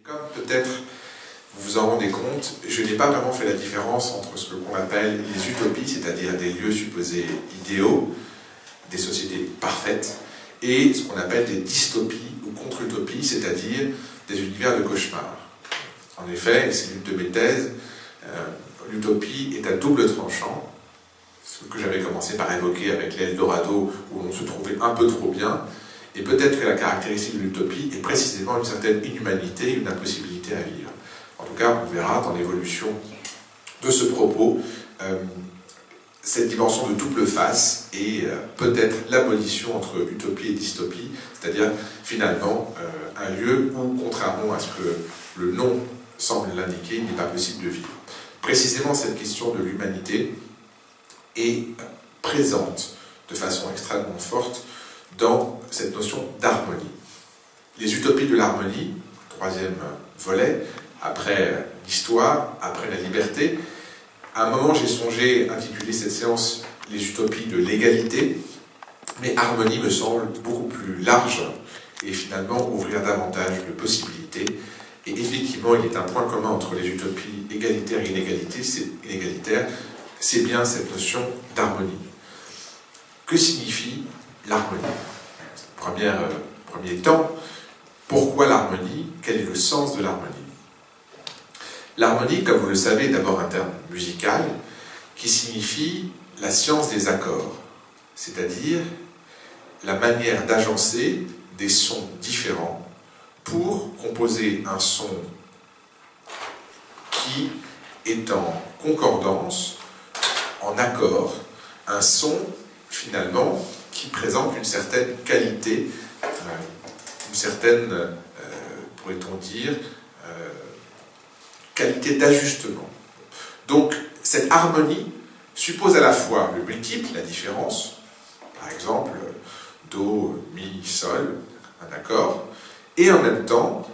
Comme peut-être vous vous en rendez compte, je n'ai pas vraiment fait la différence entre ce qu'on appelle les utopies, c'est-à-dire des lieux supposés idéaux, des sociétés parfaites, et ce qu'on appelle des dystopies ou contre-utopies, c'est-à-dire des univers de cauchemar. En effet, c'est l'une de mes thèses, l'utopie est à double tranchant, ce que j'avais commencé par évoquer avec l'Eldorado, où on se trouvait un peu trop bien, et peut-être que la caractéristique de l'utopie est précisément une certaine inhumanité, une impossibilité à vivre. En tout cas, on verra dans l'évolution de ce propos cette dimension de double face et peut-être l'abolition entre utopie et dystopie, c'est-à-dire finalement un lieu où, contrairement à ce que le nom semble l'indiquer, il n'est pas possible de vivre. Précisément cette question de l'humanité est présente de façon extrêmement forte dans cette notion d'harmonie. Les utopies de l'harmonie, troisième volet, après l'histoire, après la liberté. À un moment, j'ai songé intituler cette séance « Les utopies de l'égalité », mais harmonie me semble beaucoup plus large et finalement ouvrir davantage de possibilités. Et effectivement, il y a un point commun entre les utopies égalitaires et inégalitaires, c'est bien cette notion d'harmonie. Que signifie l'harmonie ? Premier temps, pourquoi l'harmonie ? Quel est le sens de l'harmonie ? L'harmonie, comme vous le savez, est d'abord un terme musical qui signifie la science des accords, c'est-à-dire la manière d'agencer des sons différents pour composer un son qui est en concordance, en accord, un son finalement qui présente une certaine qualité, une certaine, pourrait-on dire, qualité d'ajustement. Donc, cette harmonie suppose à la fois le multiple, la différence, par exemple, Do, Mi, Sol, un accord, et en même temps,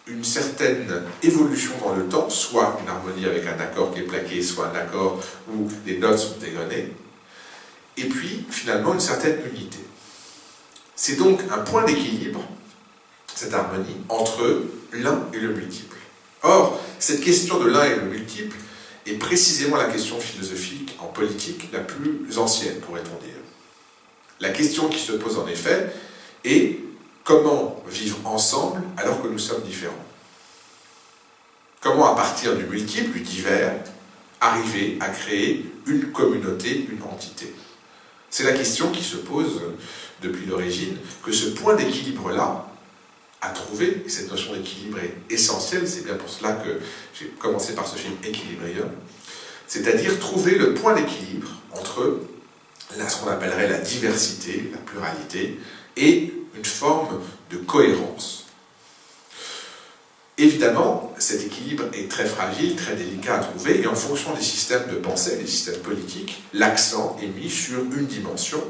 une certaine évolution dans le temps, soit une harmonie avec un accord qui est plaqué, soit un accord où les notes sont égrenées, et puis, finalement, une certaine unité. C'est donc un point d'équilibre, cette harmonie, entre l'un et le multiple. Or, cette question de l'un et le multiple est précisément la question philosophique en politique la plus ancienne, pourrait-on dire. La question qui se pose en effet est comment vivre ensemble alors que nous sommes différents ? Comment, à partir du multiple, du divers, arriver à créer une communauté, une entité ? C'est la question qui se pose depuis l'origine, que ce point d'équilibre-là, à trouver, et cette notion d'équilibre est essentielle, c'est bien pour cela que j'ai commencé par ce film Equilibrium, c'est-à-dire trouver le point d'équilibre entre ce qu'on appellerait la diversité, la pluralité, et une forme de cohérence. Évidemment, cet équilibre est très fragile, très délicat à trouver, et en fonction des systèmes de pensée, des systèmes politiques, l'accent est mis sur une dimension,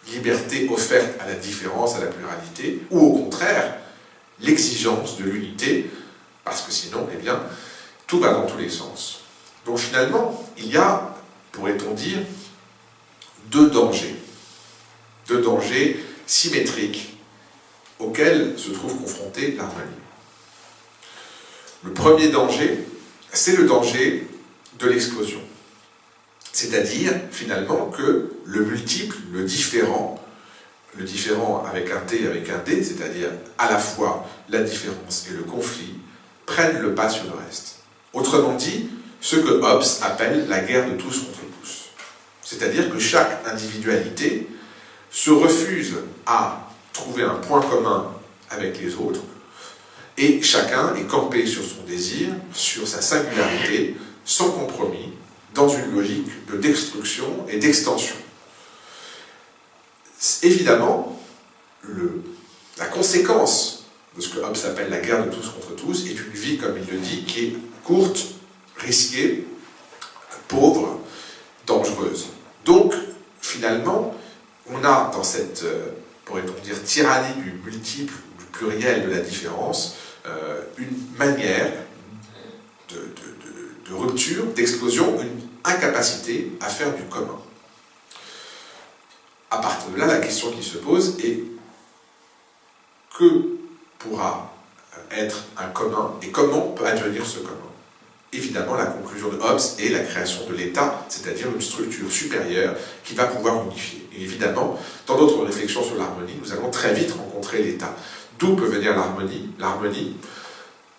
liberté offerte à la différence, à la pluralité, ou au contraire, l'exigence de l'unité, parce que sinon, eh bien, tout va dans tous les sens. Donc finalement, il y a, pourrait-on dire, deux dangers symétriques auxquels se trouve confrontée l'harmonie. Le premier danger, c'est le danger de l'explosion. C'est-à-dire, finalement, que le multiple, le différent avec un T et avec un D, c'est-à-dire à la fois la différence et le conflit, prennent le pas sur le reste. Autrement dit, ce que Hobbes appelle la guerre de tous contre tous. C'est-à-dire que chaque individualité se refuse à trouver un point commun avec les autres, et chacun est campé sur son désir, sur sa singularité, sans compromis, dans une logique de destruction et d'extension. Évidemment, la conséquence de ce que Hobbes appelle la guerre de tous contre tous est une vie, comme il le dit, qui est courte, risquée, pauvre, dangereuse. Donc, finalement, on a dans cette, pourrait-on dire, tyrannie du multiple, du pluriel, de la différence, une manière de rupture, d'explosion, une incapacité à faire du commun. À partir de là, la question qui se pose est que pourra être un commun, et comment peut advenir ce commun? Évidemment, la conclusion de Hobbes est la création de l'État, c'est-à-dire une structure supérieure qui va pouvoir unifier. Et évidemment, dans notre réflexion sur l'harmonie, nous allons très vite rencontrer l'État. D'où peut venir l'harmonie? L'harmonie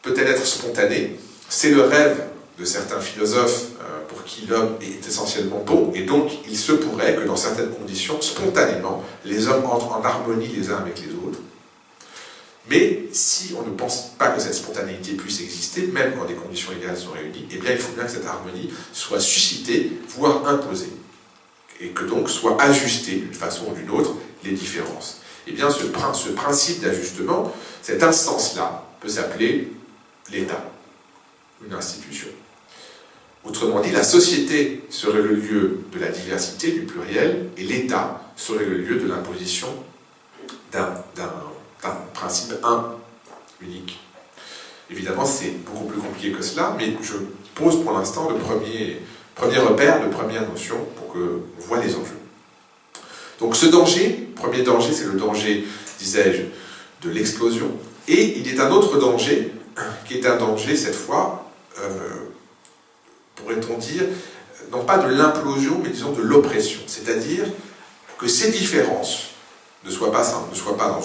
peut-elle être spontanée? C'est le rêve de certains philosophes pour qui l'homme est essentiellement bon, et donc il se pourrait que dans certaines conditions, spontanément, les hommes entrent en harmonie les uns avec les autres. Mais si on ne pense pas que cette spontanéité puisse exister, même quand des conditions idéales sont réunies, eh bien il faut bien que cette harmonie soit suscitée, voire imposée, et que donc soient ajustées d'une façon ou d'une autre les différences. Eh bien ce principe d'ajustement, cette instance-là, peut s'appeler l'État, une institution. Autrement dit, la société serait le lieu de la diversité, du pluriel, et l'État serait le lieu de l'imposition d'un principe unique. Évidemment, c'est beaucoup plus compliqué que cela, mais je pose pour l'instant le premier repère, de première notion, pour qu'on voit les enjeux. Donc ce danger, premier danger, c'est le danger, disais-je, de l'explosion, et il est un autre danger, qui est un danger, cette fois, pourrait-on dire, non pas de l'implosion, mais disons de l'oppression. C'est-à-dire que ces différences ne soient pas dans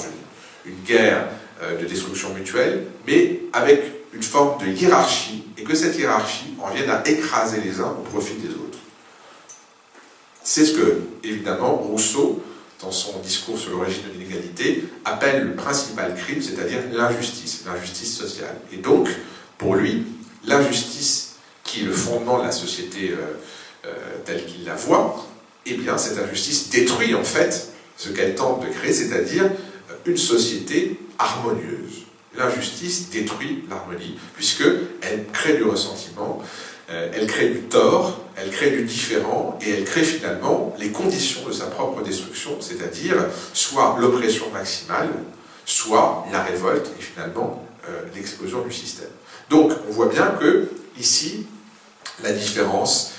une guerre de destruction mutuelle, mais avec une forme de hiérarchie, et que cette hiérarchie en vienne à écraser les uns au profit des autres. C'est ce que, évidemment, Rousseau, dans son discours sur l'origine de l'inégalité, appelle le principal crime, c'est-à-dire l'injustice sociale. Et donc, pour lui, l'injustice qui est le fondement de la société telle qu'il la voit, eh bien, cette injustice détruit en fait ce qu'elle tente de créer, c'est-à-dire une société harmonieuse. L'injustice détruit l'harmonie, puisqu'elle crée du ressentiment, elle crée du tort, elle crée du différent, et elle crée finalement les conditions de sa propre destruction, c'est-à-dire soit l'oppression maximale, soit la révolte, et finalement l'explosion du système. Donc, on voit bien que, ici, la différence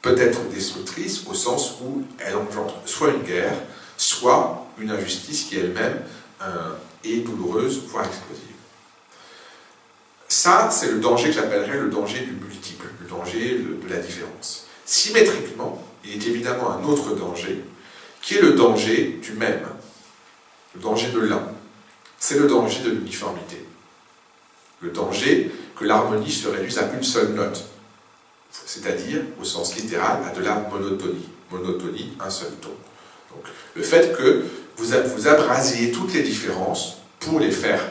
peut être destructrice au sens où elle engendre soit une guerre, soit une injustice qui elle-même est douloureuse, voire explosive. Ça, c'est le danger que j'appellerais le danger du multiple, le danger de la différence. Symétriquement, il est évidemment un autre danger, qui est le danger du même, le danger de l'un. C'est le danger de l'uniformité. Le danger que l'harmonie se réduise à une seule note, c'est-à-dire, au sens littéral, à de la monotonie. Monotonie, un seul ton. Donc, le fait que vous abrasiez toutes les différences pour les faire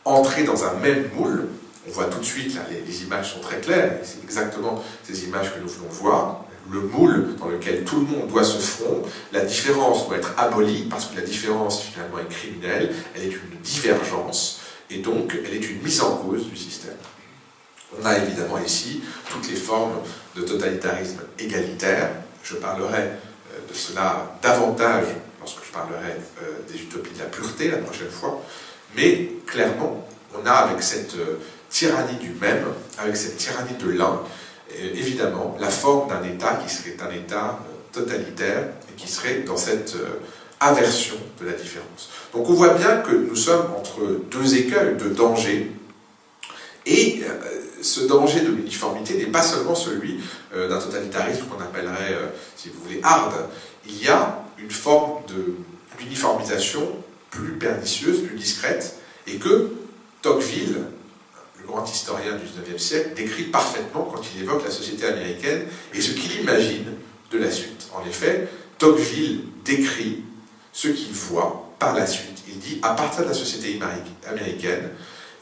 entrer dans un même moule, on voit tout de suite, là, les images sont très claires, c'est exactement ces images que nous venons voir, le moule dans lequel tout le monde doit se fondre, la différence doit être abolie, parce que la différence finalement est criminelle, elle est une divergence, et donc elle est une mise en cause du système. On a évidemment ici toutes les formes de totalitarisme égalitaire. Je parlerai de cela davantage lorsque je parlerai des utopies de la pureté la prochaine fois. Mais clairement, on a avec cette tyrannie du même, avec cette tyrannie de l'un, évidemment la forme d'un État qui serait un État totalitaire et qui serait dans cette aversion de la différence. Donc on voit bien que nous sommes entre deux écueils, deux dangers. Et ce danger de l'uniformité n'est pas seulement celui d'un totalitarisme qu'on appellerait, si vous voulez, hard. Il y a une forme d'uniformisation plus pernicieuse, plus discrète, et que Tocqueville, le grand historien du XIXe siècle, décrit parfaitement quand il évoque la société américaine et ce qu'il imagine de la suite. En effet, Tocqueville décrit ce qu'il voit par la suite. Il dit, à partir de la société américaine,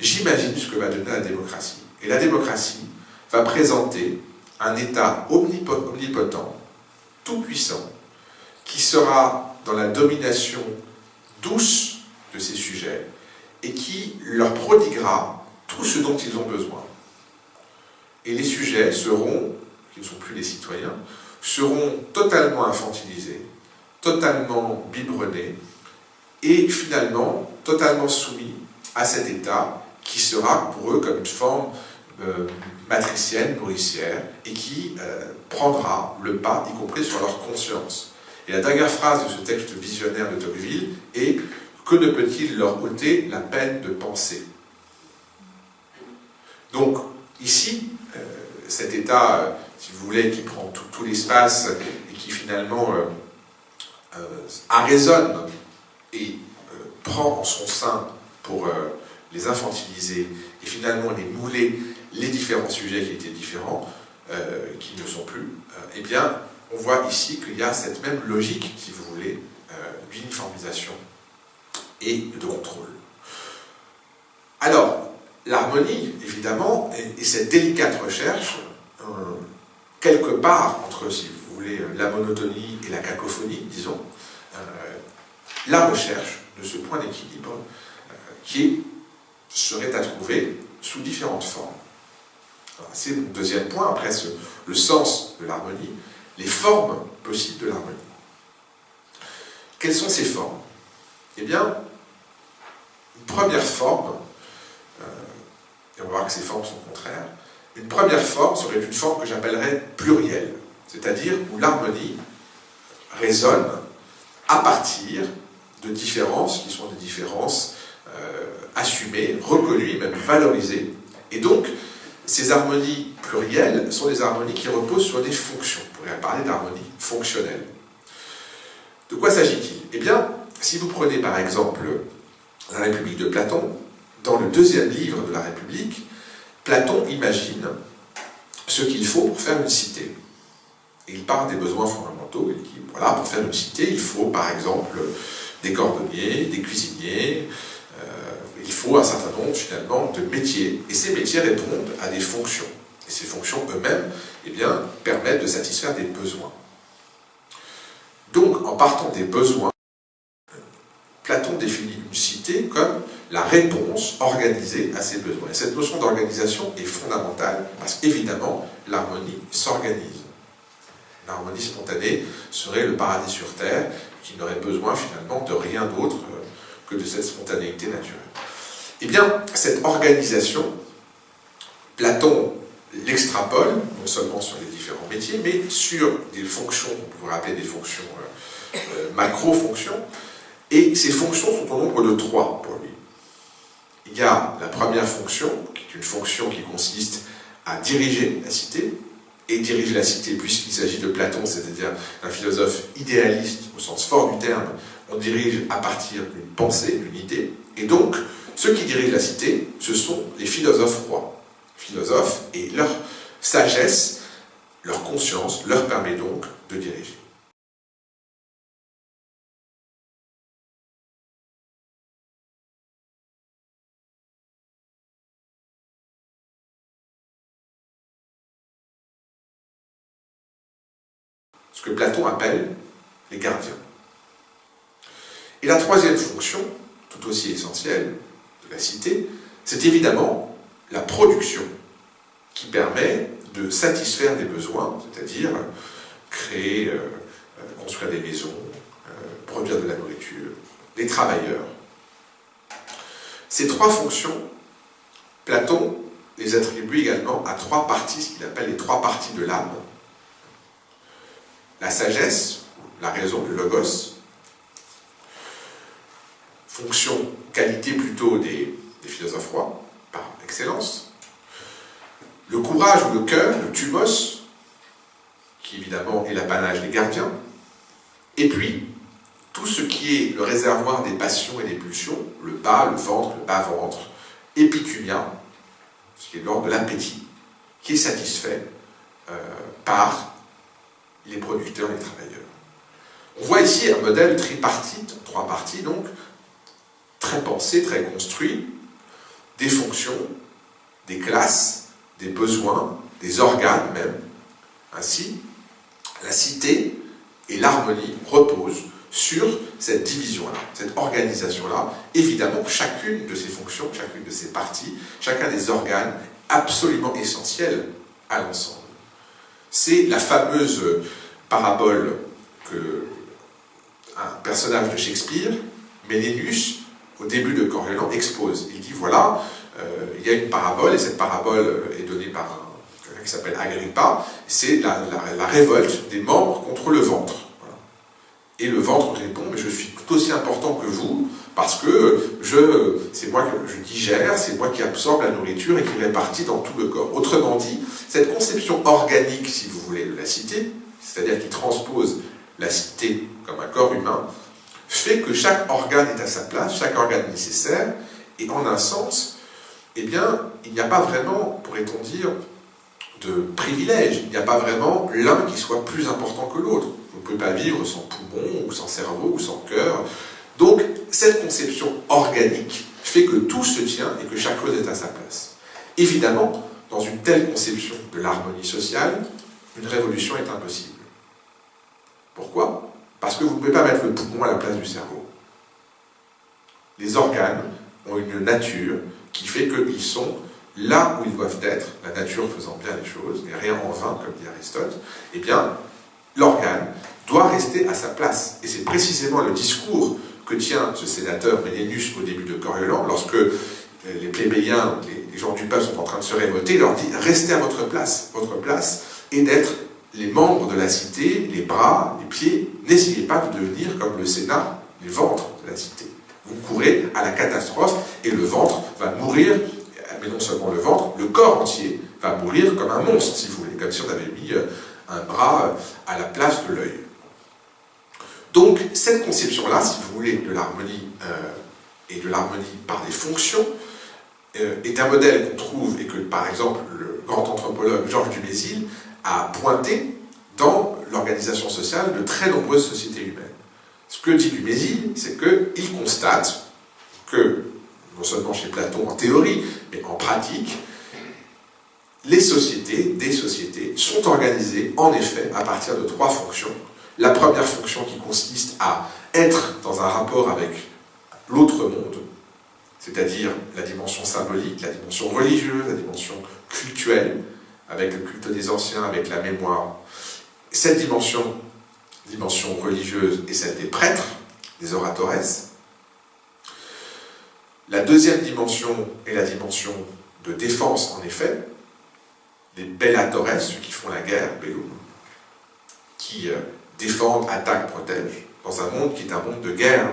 j'imagine ce que va donner la démocratie. Et la démocratie va présenter un État omnipotent, tout-puissant, qui sera dans la domination douce de ses sujets et qui leur prodiguera tout ce dont ils ont besoin. Et les sujets seront, qui ne sont plus les citoyens, seront totalement infantilisés, totalement biberonnés et finalement totalement soumis à cet État qui sera pour eux comme une forme matricienne, nourricière, et qui prendra le pas, y compris sur leur conscience. Et la dernière phrase de ce texte visionnaire de Tocqueville est « Que ne peut-il leur ôter la peine de penser ?» Donc, ici, cet état, si vous voulez, qui prend tout l'espace et qui finalement arraisonne et prend en son sein pour les infantiliser et finalement les mouler les différents sujets qui étaient différents, qui ne sont plus, eh bien, on voit ici qu'il y a cette même logique, si vous voulez, d'uniformisation et de contrôle. Alors, l'harmonie, évidemment, et cette délicate recherche, quelque part entre, si vous voulez, la monotonie et la cacophonie, disons, la recherche de ce point d'équilibre qui serait à trouver sous différentes formes. C'est mon deuxième point, après le sens de l'harmonie, les formes possibles de l'harmonie. Quelles sont ces formes? Eh bien, une première forme, et on va voir que ces formes sont contraires, une première forme serait une forme que j'appellerais plurielle, c'est-à-dire où l'harmonie résonne à partir de différences qui sont des différences assumées, reconnues et même valorisées. Et donc, ces harmonies plurielles sont des harmonies qui reposent sur des fonctions. On pourrait parler d'harmonie fonctionnelle. De quoi s'agit-il? Eh bien, si vous prenez par exemple la République de Platon, dans le deuxième livre de la République, Platon imagine ce qu'il faut pour faire une cité. Et il parle des besoins fondamentaux. Il dit, voilà, pour faire une cité, il faut par exemple des cordonniers, des cuisiniers, il faut un certain nombre finalement de métiers. Et ces métiers répondent à des fonctions. Et ces fonctions eux-mêmes, eh bien, permettent de satisfaire des besoins. Donc, en partant des besoins, Platon définit une cité comme la réponse organisée à ces besoins. Et cette notion d'organisation est fondamentale parce qu'évidemment, l'harmonie s'organise. L'harmonie spontanée serait le paradis sur Terre qui n'aurait besoin finalement de rien d'autre que de cette spontanéité naturelle. Eh bien, cette organisation, Platon l'extrapole, non seulement sur les différents métiers, mais sur des fonctions, on pourrait appeler des fonctions macro-fonctions, et ces fonctions sont au nombre de 3 pour lui. Il y a la première fonction, qui est une fonction qui consiste à diriger la cité, et diriger la cité, puisqu'il s'agit de Platon, c'est-à-dire un philosophe idéaliste au sens fort du terme, on dirige à partir d'une pensée, d'une idée, et donc, ceux qui dirigent la cité, ce sont les philosophes rois. Philosophes, et leur sagesse, leur conscience, leur permet donc de diriger. Ce que Platon appelle les gardiens. Et la troisième fonction, tout aussi essentielle, de la cité, c'est évidemment la production qui permet de satisfaire des besoins, c'est-à-dire créer, construire des maisons, produire de la nourriture, des travailleurs. Ces 3 fonctions, Platon les attribue également à 3 parties, ce qu'il appelle les 3 parties de l'âme. La sagesse, la raison, le logos, fonction, qualité plutôt des philosophes rois, par excellence. Le courage ou le cœur, le thumos, qui évidemment est l'apanage des gardiens. Et puis, tout ce qui est le réservoir des passions et des pulsions, le bas, le ventre, le bas-ventre, épithumia, ce qui est l'ordre de l'appétit, qui est satisfait par les producteurs et les travailleurs. On voit ici un modèle tripartite, 3 parties donc, très pensé, très construit, des fonctions, des classes, des besoins, des organes même. Ainsi, la cité et l'harmonie reposent sur cette division-là, cette organisation-là. Évidemment, chacune de ces fonctions, chacune de ces parties, chacun des organes, absolument essentiels à l'ensemble. C'est la fameuse parabole que un personnage de Shakespeare, Ménénius, au début de Coriolan, expose. Il dit, voilà, il y a une parabole, et cette parabole est donnée par quelqu'un qui s'appelle Agrippa, c'est la révolte des membres contre le ventre. Voilà. Et le ventre répond, mais je suis tout aussi important que vous, Parce que c'est moi que je digère, c'est moi qui absorbe la nourriture et qui répartit dans tout le corps. Autrement dit, cette conception organique, si vous voulez, de la cité, c'est-à-dire qui transpose la cité comme un corps humain, fait que chaque organe est à sa place, chaque organe nécessaire, et en un sens, eh bien, il n'y a pas vraiment, pourrait-on dire, de privilège. Il n'y a pas vraiment l'un qui soit plus important que l'autre. Vous ne pouvez pas vivre sans poumon, ou sans cerveau, ou sans cœur. Donc, cette conception organique fait que tout se tient et que chaque chose est à sa place. Évidemment, dans une telle conception de l'harmonie sociale, une révolution est impossible. Pourquoi? Parce que vous ne pouvez pas mettre le poumon à la place du cerveau. Les organes ont une nature qui fait qu'ils sont là où ils doivent être, la nature faisant bien les choses, et rien en vain, comme dit Aristote, eh bien, l'organe doit rester à sa place. Et c'est précisément le discours que tient ce sénateur Ménénius au début de Coriolan, lorsque les plébéiens, les gens du peuple sont en train de se révolter, il leur dit « Restez à votre place est d'être les membres de la cité, les bras, les pieds, n'essayez pas de devenir comme le Sénat, les ventres de la cité. Vous courez à la catastrophe et le ventre va mourir, mais non seulement le ventre, le corps entier va mourir comme un monstre, si vous voulez, comme si on avait mis un bras à la place de l'œil. » Donc, cette conception-là, si vous voulez, de l'harmonie et de l'harmonie par les fonctions, est un modèle qu'on trouve, et que, par exemple, le grand anthropologue Georges Dumézil a pointé dans l'organisation sociale de très nombreuses sociétés humaines. Ce que dit Dumézil, c'est qu'il constate que, non seulement chez Platon en théorie, mais en pratique, des sociétés sont organisées, en effet, à partir de trois fonctions. La première fonction qui consiste à être dans un rapport avec l'autre monde, c'est-à-dire la dimension symbolique, la dimension religieuse, la dimension cultuelle, avec le culte des anciens, avec la mémoire. Cette dimension religieuse est celle des prêtres, des oratores. La deuxième dimension est la dimension de défense, en effet, les bellatores, ceux qui font la guerre, bellum, qui défendent, attaquent, protègent, dans un monde qui est un monde de guerre.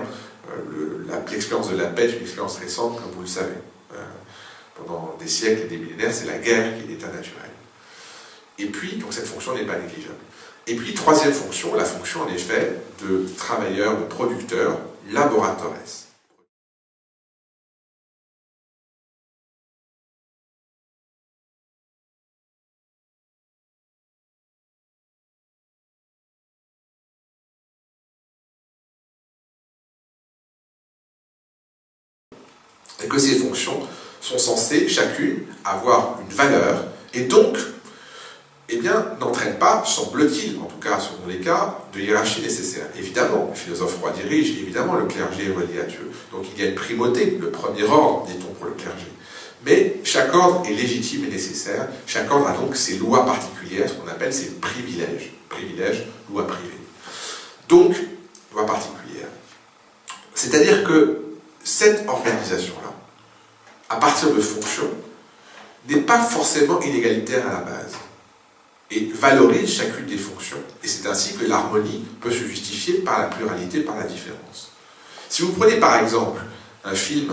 L'expérience de la paix est une expérience récente, comme vous le savez. Pendant des siècles et des millénaires, c'est la guerre qui est l'état naturel. Et puis, donc cette fonction n'est pas négligeable. Et puis, troisième fonction, la fonction en effet de travailleurs, de producteurs, laboratores. Et que ces fonctions sont censées, chacune, avoir une valeur, et donc, eh bien, n'entraînent pas, semble-t-il, en tout cas selon les cas, de hiérarchie nécessaire. Évidemment, le philosophe roi dirige, évidemment, le clergé est relié à Dieu. Donc il y a une primauté, le premier ordre, dit-on, pour le clergé. Mais chaque ordre est légitime et nécessaire, chaque ordre a donc ses lois particulières, ce qu'on appelle ses privilèges. Privilèges, loi privée. Donc, loi particulière. C'est-à-dire que cette organisation-là, à partir de fonctions, n'est pas forcément inégalitaire à la base, et valorise chacune des fonctions. Et c'est ainsi que l'harmonie peut se justifier par la pluralité, par la différence. Si vous prenez par exemple un film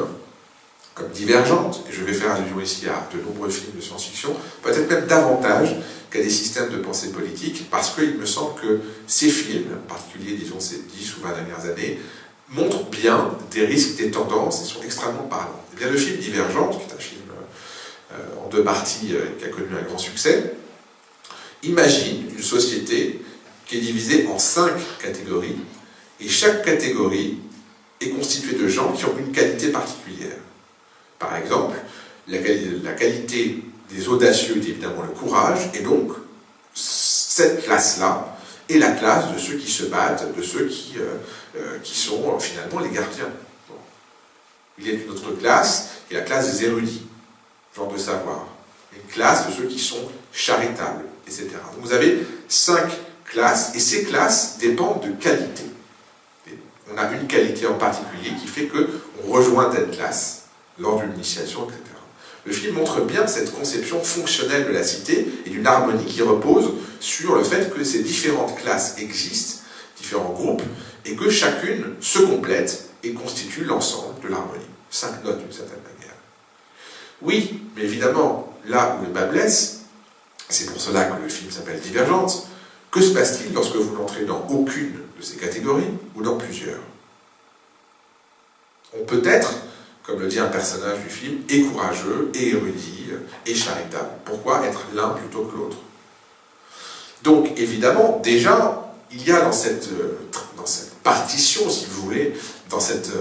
comme Divergente, et je vais faire allusion ici à de nombreux films de science-fiction, peut-être même davantage qu'à des systèmes de pensée politique, parce qu'il me semble que ces films, en particulier, disons, ces 10 ou 20 dernières années, montrent bien des risques, des tendances, et sont extrêmement parlants. Eh bien, le film Divergente, qui est un film en 2 parties qui a connu un grand succès, imagine une société qui est divisée en 5 catégories, et chaque catégorie est constituée de gens qui ont une qualité particulière. Par exemple, la qualité des audacieux est évidemment le courage, et donc cette classe-là est la classe de ceux qui se battent, de ceux qui sont finalement les gardiens. Bon. Il y a une autre classe, qui est la classe des érudits, genre de savoir. Une classe de ceux qui sont charitables, etc. Donc vous avez 5 classes, et ces classes dépendent de qualité. On a une qualité en particulier qui fait qu'on rejoint telle classe lors d'une initiation, etc. Le film montre bien cette conception fonctionnelle de la cité et d'une harmonie qui repose sur le fait que ces différentes classes existent, différents groupes, et que chacune se complète et constituent l'ensemble de l'harmonie. 5 notes d'une certaine manière. Oui, mais évidemment, là où le bas blesse, c'est pour cela que le film s'appelle Divergente, que se passe-t-il lorsque vous n'entrez dans aucune de ces catégories ou dans plusieurs? On peut être, comme le dit un personnage du film, et courageux, et érudit, et charitable. Pourquoi être l'un plutôt que l'autre? Donc, évidemment, déjà, il y a dans cette partition, si vous voulez, dans cette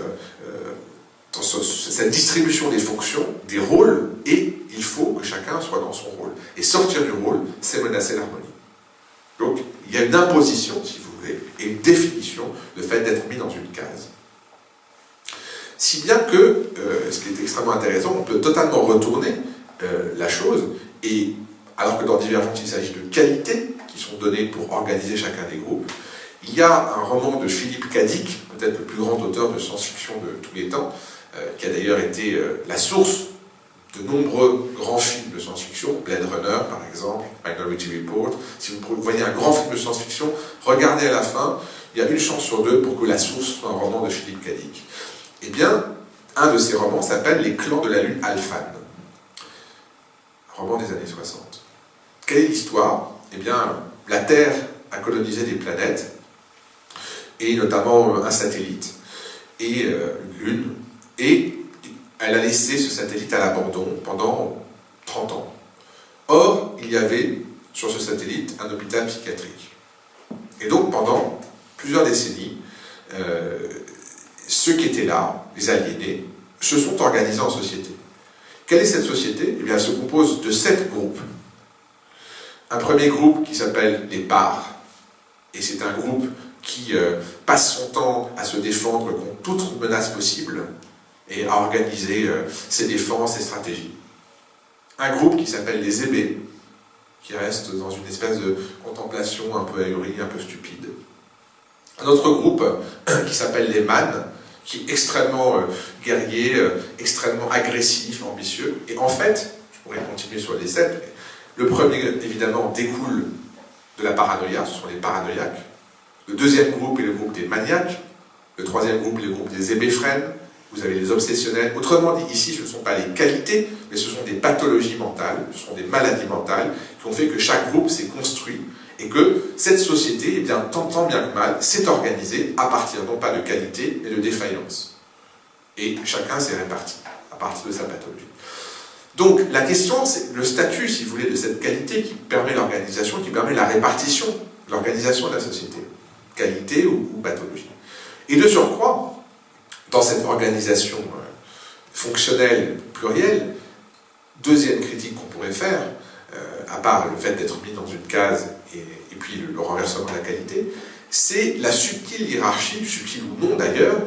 distribution des fonctions, des rôles, et il faut que chacun soit dans son rôle. Et sortir du rôle, c'est menacer l'harmonie. Donc, il y a une imposition, si vous voulez, et une définition, le fait d'être mis dans une case. Si bien que, ce qui est extrêmement intéressant, on peut totalement retourner la chose, et alors que dans Divergente, il s'agit de qualités qui sont données pour organiser chacun des groupes, il y a un roman de Philippe K. Dick, peut-être le plus grand auteur de science-fiction de tous les temps, qui a d'ailleurs été la source de nombreux grands films de science-fiction, Blade Runner par exemple, Minority Report. Si vous voyez un grand film de science-fiction, regardez à la fin, il y a une chance sur deux pour que la source soit un roman de Philippe K. Dick. Eh bien, un de ces romans s'appelle Les clans de la lune Alphan, un roman des années 60. Quelle est l'histoire? Eh bien, la Terre a colonisé des planètes, et notamment un satellite, et une lune, et elle a laissé ce satellite à l'abandon pendant 30 ans. Or, il y avait sur ce satellite un hôpital psychiatrique. Et donc, pendant plusieurs décennies, ceux qui étaient là, les aliénés, se sont organisés en société. Quelle est cette société? Eh bien, elle se compose de 7 groupes. Un premier groupe qui s'appelle les Pars, et c'est un groupe qui passe son temps à se défendre contre toute menace possible et à organiser ses défenses, ses stratégies. Un groupe qui s'appelle les Hébés, qui reste dans une espèce de contemplation un peu ahurie, un peu stupide. Un autre groupe qui s'appelle les Mânes, qui est extrêmement guerrier, extrêmement agressif, ambitieux. Et en fait, je pourrais continuer sur les 7, le premier, évidemment, découle de la paranoïa, ce sont les paranoïaques. Le deuxième groupe est le groupe des maniaques. Le troisième groupe est le groupe des hébéphrènes. Vous avez les obsessionnels. Autrement dit, ici, ce ne sont pas les qualités, mais ce sont des pathologies mentales, ce sont des maladies mentales qui ont fait que chaque groupe s'est construit et que cette société, eh bien, tant bien que mal, s'est organisée à partir non pas de qualité, mais de défaillance. Et chacun s'est réparti à partir de sa pathologie. Donc, la question, c'est le statut, si vous voulez, de cette qualité qui permet l'organisation, qui permet la répartition, l'organisation de la société. Qualité ou pathologie. Et de surcroît, dans cette organisation fonctionnelle plurielle, deuxième critique qu'on pourrait faire, à part le fait d'être mis dans une case et puis le renversement de la qualité, c'est la subtile hiérarchie, subtile ou non d'ailleurs,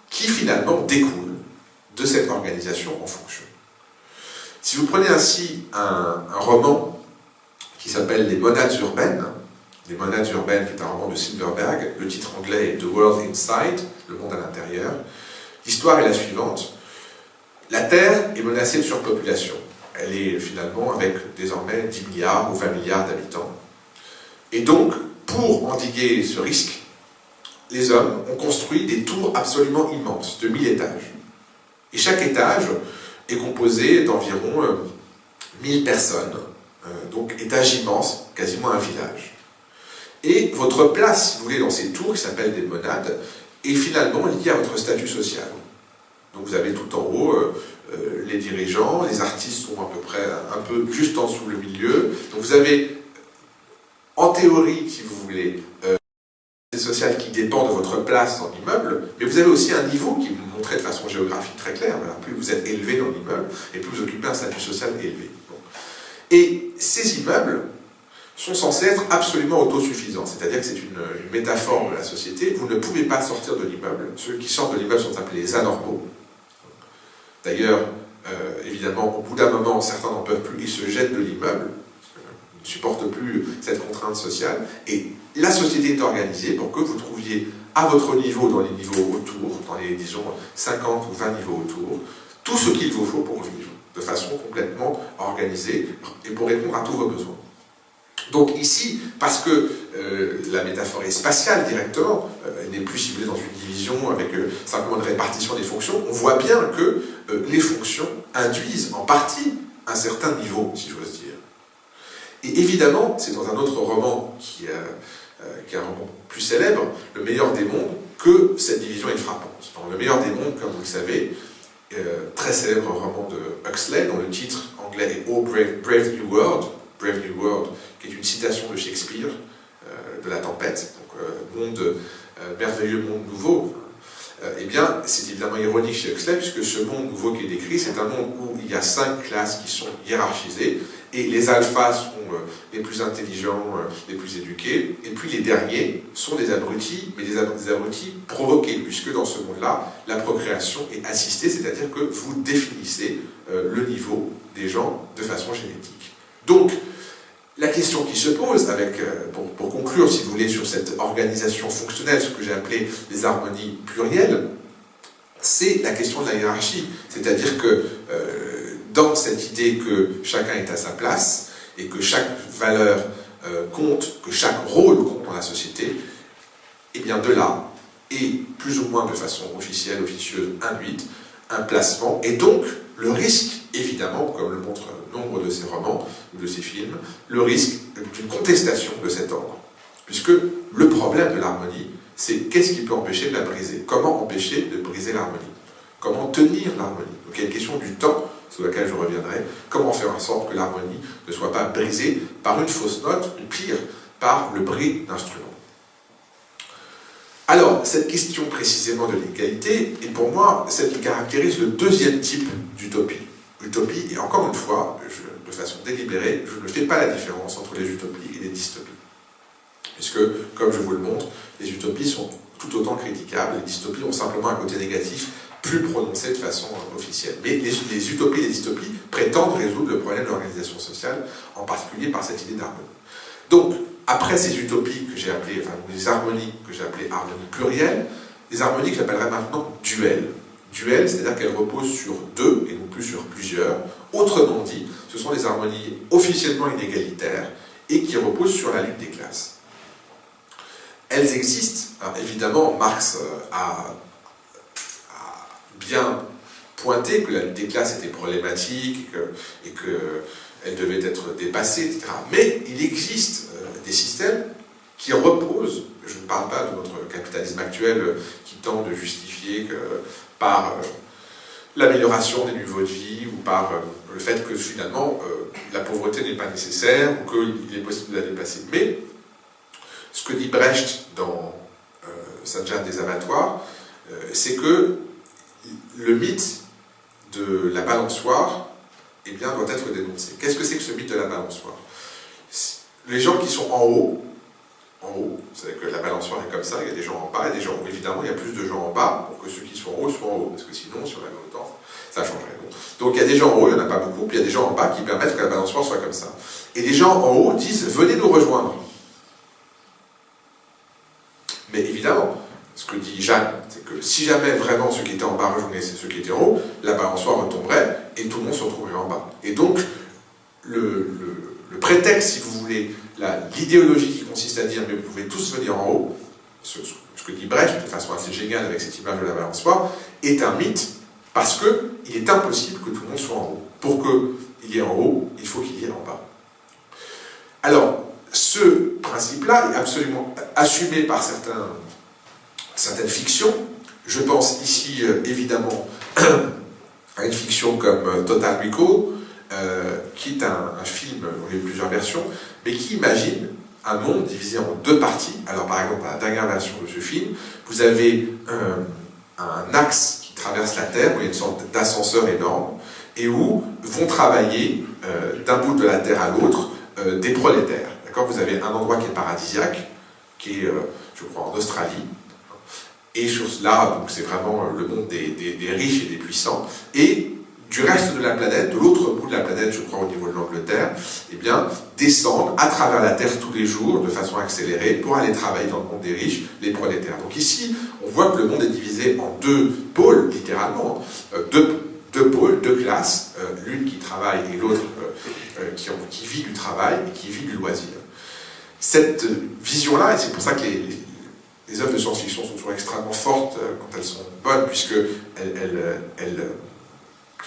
qui finalement découle de cette organisation en fonction. Si vous prenez ainsi un roman qui s'appelle Les Monades urbaines, Les Monades urbaines, qui est un roman de Silverberg, le titre anglais est The World Inside, le monde à l'intérieur. L'histoire est la suivante. La Terre est menacée de surpopulation. Elle est finalement avec désormais 10 milliards ou 20 milliards d'habitants. Et donc, pour endiguer ce risque, les hommes ont construit des tours absolument immenses, de 1000 étages. Et chaque étage est composé d'environ 1000 personnes. Donc, étage immense, quasiment un village. Et votre place, si vous voulez, dans ces tours, qui s'appellent des monades, est finalement liée à votre statut social. Donc vous avez tout en haut les dirigeants, les artistes sont à peu près un peu juste en dessous le milieu. Donc vous avez, en théorie, si vous voulez, social qui dépend de votre place dans l'immeuble, mais vous avez aussi un niveau qui vous montrait de façon géographique très claire. Voilà, plus vous êtes élevé dans l'immeuble, et plus vous occupez un statut social élevé. Bon. Et ces immeubles sont censés être absolument autosuffisants, c'est-à-dire que c'est une métaphore de la société. Vous ne pouvez pas sortir de l'immeuble. Ceux qui sortent de l'immeuble sont appelés les anormaux. D'ailleurs, évidemment, au bout d'un moment, certains n'en peuvent plus, ils se jettent de l'immeuble, ils ne supportent plus cette contrainte sociale, et la société est organisée pour que vous trouviez à votre niveau, dans les niveaux autour, dans les, disons, 50 ou 20 niveaux autour, tout ce qu'il vous faut pour vivre, de façon complètement organisée, et pour répondre à tous vos besoins. Donc ici, parce que la métaphore est spatiale directement, elle n'est plus, si vous voulez, dans une division avec simplement une répartition des fonctions. On voit bien que les fonctions induisent en partie un certain niveau, si j'ose dire. Et évidemment, c'est dans un autre roman qui est un roman plus célèbre, Le meilleur des mondes, que cette division est frappante. Dans Le meilleur des mondes, comme vous le savez, très célèbre roman de Huxley, dont le titre anglais est Oh Brave New World, qui est une citation de Shakespeare, de La Tempête, donc merveilleux monde nouveau. Eh bien, c'est évidemment ironique chez Huxley, puisque ce monde nouveau qui est décrit, c'est un monde où il y a 5 classes qui sont hiérarchisées, et les alphas sont les plus intelligents, les plus éduqués, et puis les derniers sont des abrutis, mais des abrutis provoqués, puisque dans ce monde-là, la procréation est assistée, c'est-à-dire que vous définissez le niveau des gens de façon génétique. Donc, la question qui se pose, pour conclure, si vous voulez, sur cette organisation fonctionnelle, ce que j'ai appelé les harmonies plurielles, c'est la question de la hiérarchie. C'est-à-dire que dans cette idée que chacun est à sa place, et que chaque valeur compte, que chaque rôle compte dans la société, et bien de là, et plus ou moins de façon officielle, officieuse, induite, un placement, et donc le risque, évidemment, comme le montre nombre de ces romans ou de ces films, le risque d'une contestation de cet ordre. Puisque le problème de l'harmonie, c'est qu'est-ce qui peut empêcher de la briser? Comment empêcher de briser l'harmonie? Comment tenir l'harmonie? Donc il y a une question du temps, sur laquelle je reviendrai. Comment faire en sorte que l'harmonie ne soit pas brisée par une fausse note, ou pire, par le bris d'instruments. Alors, cette question précisément de l'égalité est pour moi celle qui caractérise le deuxième type d'utopie. Utopie, et encore une fois, de façon délibérée, je ne fais pas la différence entre les utopies et les dystopies. Puisque, comme je vous le montre, les utopies sont tout autant critiquables, les dystopies ont simplement un côté négatif plus prononcé de façon officielle. Mais les utopies et les dystopies prétendent résoudre le problème de l'organisation sociale, en particulier par cette idée d'harmonie. Donc, après ces utopies que j'ai appelées, enfin, les harmonies que j'ai appelées harmonies plurielles, les harmonies que j'appellerais maintenant duels. Duels, c'est-à-dire qu'elles reposent sur deux et non plus sur plusieurs. Autrement dit, ce sont des harmonies officiellement inégalitaires et qui reposent sur la lutte des classes. Elles existent. Alors, évidemment, Marx a bien pointé que la lutte des classes était problématique et qu'elle devait être dépassée, etc. Mais il existe des systèmes qui reposent, je ne parle pas de notre capitalisme actuel qui tente de justifier que par l'amélioration des niveaux de vie ou par le fait que finalement la pauvreté n'est pas nécessaire ou qu'il est possible de la dépasser. Mais ce que dit Brecht dans Sainte-Jeanne des abattoirs, c'est que le mythe de la balançoire, eh bien, doit être dénoncé. Qu'est-ce que c'est que ce mythe de la balançoire? Les gens qui sont en haut, c'est-à-dire que la balançoire est comme ça, il y a des gens en bas et des gens en haut. Évidemment, il y a plus de gens en bas pour que ceux qui sont en haut soient en haut, parce que sinon, si on avait autant, ça changerait. Donc il y a des gens en haut, il n'y en a pas beaucoup, puis il y a des gens en bas qui permettent que la balançoire soit comme ça. Et les gens en haut disent « venez nous rejoindre ». Mais évidemment, ce que dit Jeanne, c'est que si jamais vraiment ceux qui étaient en bas rejoignaient ceux qui étaient en haut, la balançoire retomberait et tout le monde se retrouverait en bas. Et donc, le prétexte, si vous voulez, l'idéologie qui consiste à dire « mais vous pouvez tous venir en haut », ce que dit Brecht de façon assez géniale avec cette image de la balançoire, est un mythe parce qu'il est impossible que tout le monde soit en haut. Pour qu'il y ait en haut, il faut qu'il y ait en bas. Alors, ce principe-là est absolument assumé par certaines fictions. Je pense ici, évidemment, à une fiction comme Total Recall, qui est un film, où il y a eu plusieurs versions, mais qui imagine un monde divisé en deux parties. Alors, par exemple, dans la dernière version de ce film, vous avez un axe qui traverse la Terre, où il y a une sorte d'ascenseur énorme, et où vont travailler, d'un bout de la Terre à l'autre, des prolétaires. Vous avez un endroit qui est paradisiaque, qui est, je crois, en Australie, et là, c'est vraiment le monde des riches et des puissants, et du reste de la planète, de l'autre bout de la planète, je crois au niveau de l'Angleterre, eh bien, descendent à travers la Terre tous les jours, de façon accélérée, pour aller travailler dans le monde des riches, les prolétaires. Donc ici, on voit que le monde est divisé en deux pôles, littéralement, deux pôles, deux classes, l'une qui travaille et l'autre qui vit du travail et qui vit du loisir. Cette vision-là, et c'est pour ça que les œuvres de science-fiction sont toujours extrêmement fortes quand elles sont bonnes, puisqu'elles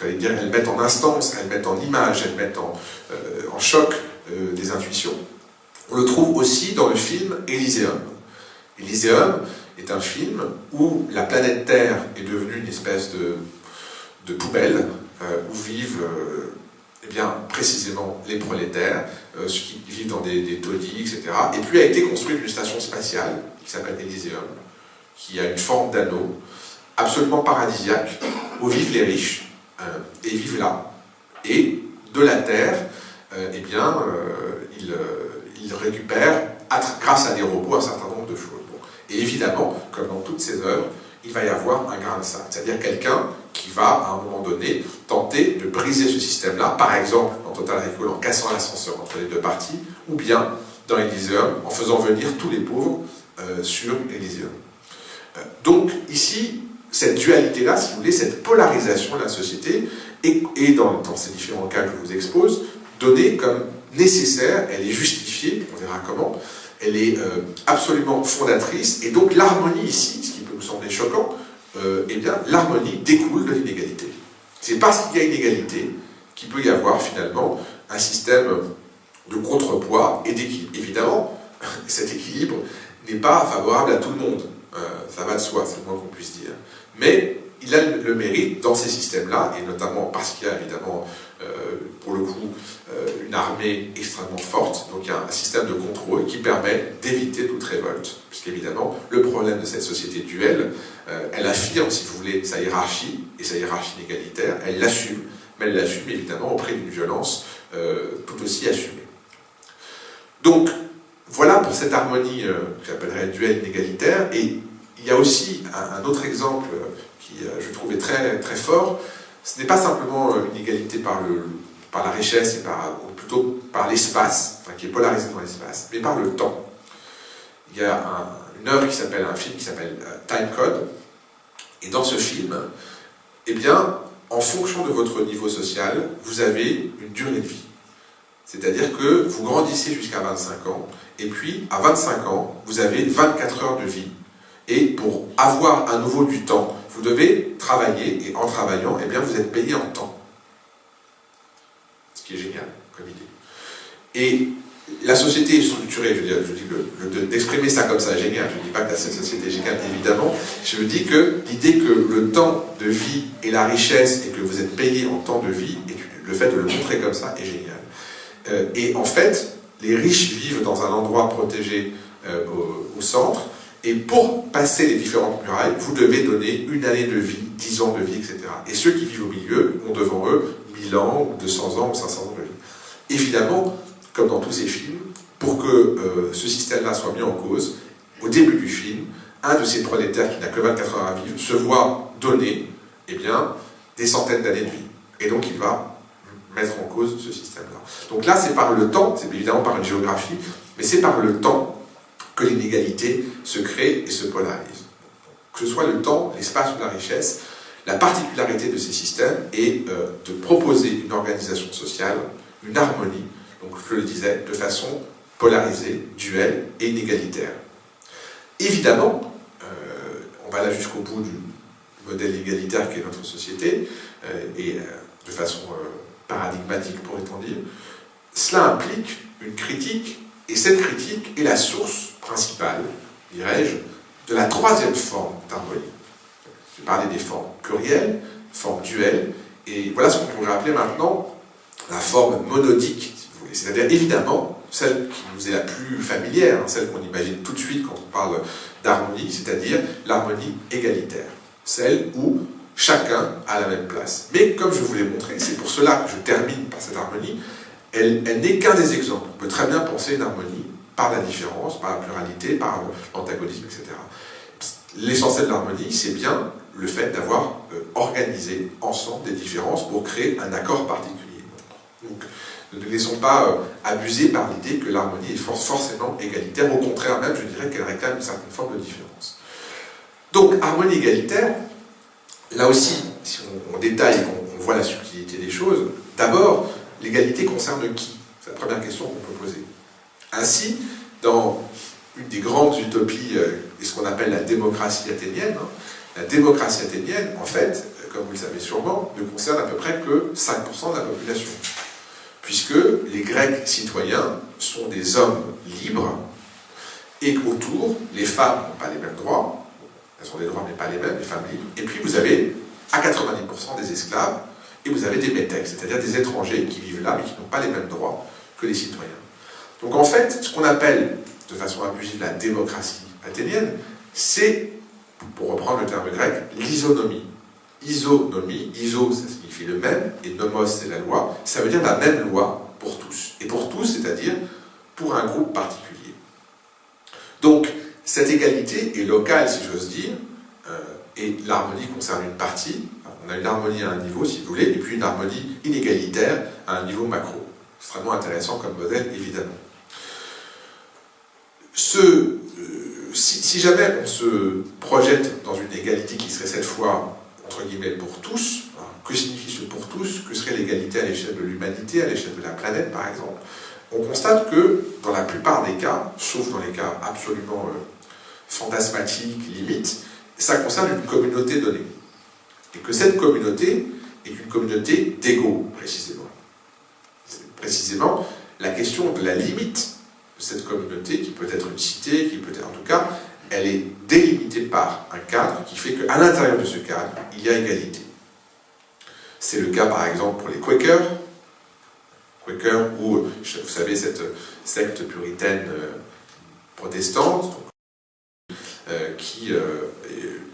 elles mettent en instance, elles mettent en image, elles mettent en choc des intuitions. On le trouve aussi dans le film Elysium. Elysium est un film où la planète Terre est devenue une espèce de poubelle où vivent eh bien, précisément les prolétaires, ceux qui vivent dans des taudis, etc. Et puis a été construite une station spatiale qui s'appelle Elysium, qui a une forme d'anneau, absolument paradisiaque, où vivent les riches, et vivent là. Et de la Terre, eh bien, ils récupèrent, grâce à des robots, un certain nombre de choses. Bon. Et évidemment, comme dans toutes ces œuvres, il va y avoir un grain de sable, c'est-à-dire quelqu'un qui va, à un moment donné, tenter de briser ce système-là, par exemple, dans Total Recall, en cassant l'ascenseur entre les deux parties, ou bien, dans Elysium, en faisant venir tous les pauvres sur Elysium. Donc, ici, cette dualité-là, si vous voulez, cette polarisation de la société, est dans ces différents cas que je vous expose, donnée comme nécessaire, elle est justifiée, on verra comment, elle est absolument fondatrice, et donc l'harmonie ici, ce qui peut vous sembler choquant, eh bien, l'harmonie découle de l'inégalité. C'est parce qu'il y a inégalité qu'il peut y avoir finalement un système de contrepoids et d'équilibre. Évidemment, cet équilibre n'est pas favorable à tout le monde, ça va de soi, c'est le moins qu'on puisse dire. Mais il a le mérite dans ces systèmes-là, et notamment parce qu'il y a évidemment, pour le coup, une armée extrêmement forte, donc il y a un système de contrôle qui permet d'éviter toute révolte. Puisqu'évidemment, le problème de cette société duelle, elle affirme, si vous voulez, sa hiérarchie, et sa hiérarchie inégalitaire, elle l'assume, mais elle l'assume évidemment auprès d'une violence tout aussi assumée. Donc, voilà pour cette harmonie que j'appellerais duel inégalitaire, et il y a aussi un autre exemple qui, je trouvais très, très fort. Ce n'est pas simplement une égalité par la richesse, ou plutôt par l'espace, enfin, qui est polarisé dans l'espace, mais par le temps. Il y a un film qui s'appelle Time Code, et dans ce film, eh bien, en fonction de votre niveau social, vous avez une durée de vie. C'est-à-dire que vous grandissez jusqu'à 25 ans, et puis à 25 ans, vous avez 24 heures de vie. Et pour avoir à nouveau du temps, vous devez travailler, et en travaillant, eh bien, vous êtes payé en temps. Ce qui est génial comme idée. Et la société est structurée, je dis d'exprimer ça comme ça est génial, je ne dis pas que cette société est géniale, évidemment, je dis que l'idée que le temps de vie est la richesse et que vous êtes payé en temps de vie, et le fait de le montrer comme ça est génial. Et en fait, les riches vivent dans un endroit protégé au centre, et pour passer les différentes murailles, vous devez donner une année de vie, 10 ans de vie, etc. Et ceux qui vivent au milieu ont devant eux 1000 ans, ou 200 ans, ou 500 ans de vie. Évidemment, comme dans tous ces films, pour que ce système-là soit mis en cause, au début du film, un de ces prolétaires qui n'a que 24 heures à vivre se voit donner, eh bien, des centaines d'années de vie. Et donc il va mettre en cause ce système-là. Donc là, c'est par le temps, c'est évidemment par une géographie, mais c'est par le temps que l'inégalité se crée et se polarise. Que ce soit le temps, l'espace ou la richesse, la particularité de ces systèmes est de proposer une organisation sociale, une harmonie, donc je le disais, de façon polarisée, duelle et inégalitaire. Évidemment, on va là jusqu'au bout du modèle égalitaire qu'est notre société, et de façon paradigmatique, pourrait-on dire, cela implique une critique, et cette critique est la source principale, dirais-je, de la troisième forme d'harmonie. J'ai parlé des formes plurielles, formes duelles, et voilà ce qu'on pourrait appeler maintenant la forme monodique, si vous voulez. C'est-à-dire, évidemment, celle qui nous est la plus familière, celle qu'on imagine tout de suite quand on parle d'harmonie, c'est-à-dire l'harmonie égalitaire. Celle où chacun a la même place. Mais comme je vous l'ai montré, c'est pour cela que je termine par cette harmonie, elle n'est qu'un des exemples. On peut très bien penser une harmonie par la différence, par la pluralité, par l'antagonisme, etc. L'essentiel de l'harmonie, c'est bien le fait d'avoir organisé ensemble des différences pour créer un accord particulier. Donc, ne nous laissons pas abuser par l'idée que l'harmonie est forcément égalitaire. Au contraire même, je dirais qu'elle réclame une certaine forme de différence. Donc, harmonie égalitaire, là aussi, si on détaille et qu'on voit la subtilité des choses, d'abord, l'égalité concerne qui? C'est la première question qu'on peut poser. Ainsi, dans une des grandes utopies, ce qu'on appelle la démocratie athénienne. La démocratie athénienne, en fait, comme vous le savez sûrement, ne concerne à peu près que 5% de la population. Puisque les Grecs citoyens sont des hommes libres, et qu'autour, les femmes n'ont pas les mêmes droits, elles ont des droits mais pas les mêmes, les femmes libres, et puis vous avez à 90% des esclaves, et vous avez des métèques, c'est-à-dire des étrangers qui vivent là, mais qui n'ont pas les mêmes droits que les citoyens. Donc en fait, ce qu'on appelle, de façon abusive, la démocratie athénienne, c'est, pour reprendre le terme grec, l'isonomie. Isonomie, iso, ça signifie le même, et nomos, c'est la loi, ça veut dire la même loi pour tous. Et pour tous, c'est-à-dire pour un groupe particulier. Donc, cette égalité est locale, si j'ose dire, et l'harmonie concerne une partie. On a une harmonie à un niveau, si vous voulez, et puis une harmonie inégalitaire à un niveau macro. Extrêmement intéressant comme modèle, évidemment. Si jamais on se projette dans une égalité qui serait cette fois, entre guillemets, pour tous, alors, que signifie ce pour tous? Que serait l'égalité à l'échelle de l'humanité, à l'échelle de la planète, par exemple? On constate que, dans la plupart des cas, sauf dans les cas absolument fantasmatiques, limites, ça concerne une communauté donnée. Et que cette communauté est une communauté d'égaux, précisément. C'est précisément la question de la limite de cette communauté, qui peut être une cité, qui peut être, en tout cas, elle est délimitée par un cadre qui fait qu'à l'intérieur de ce cadre, il y a égalité. C'est le cas, par exemple, pour les Quakers, ou, vous savez, cette secte puritaine protestante, qui,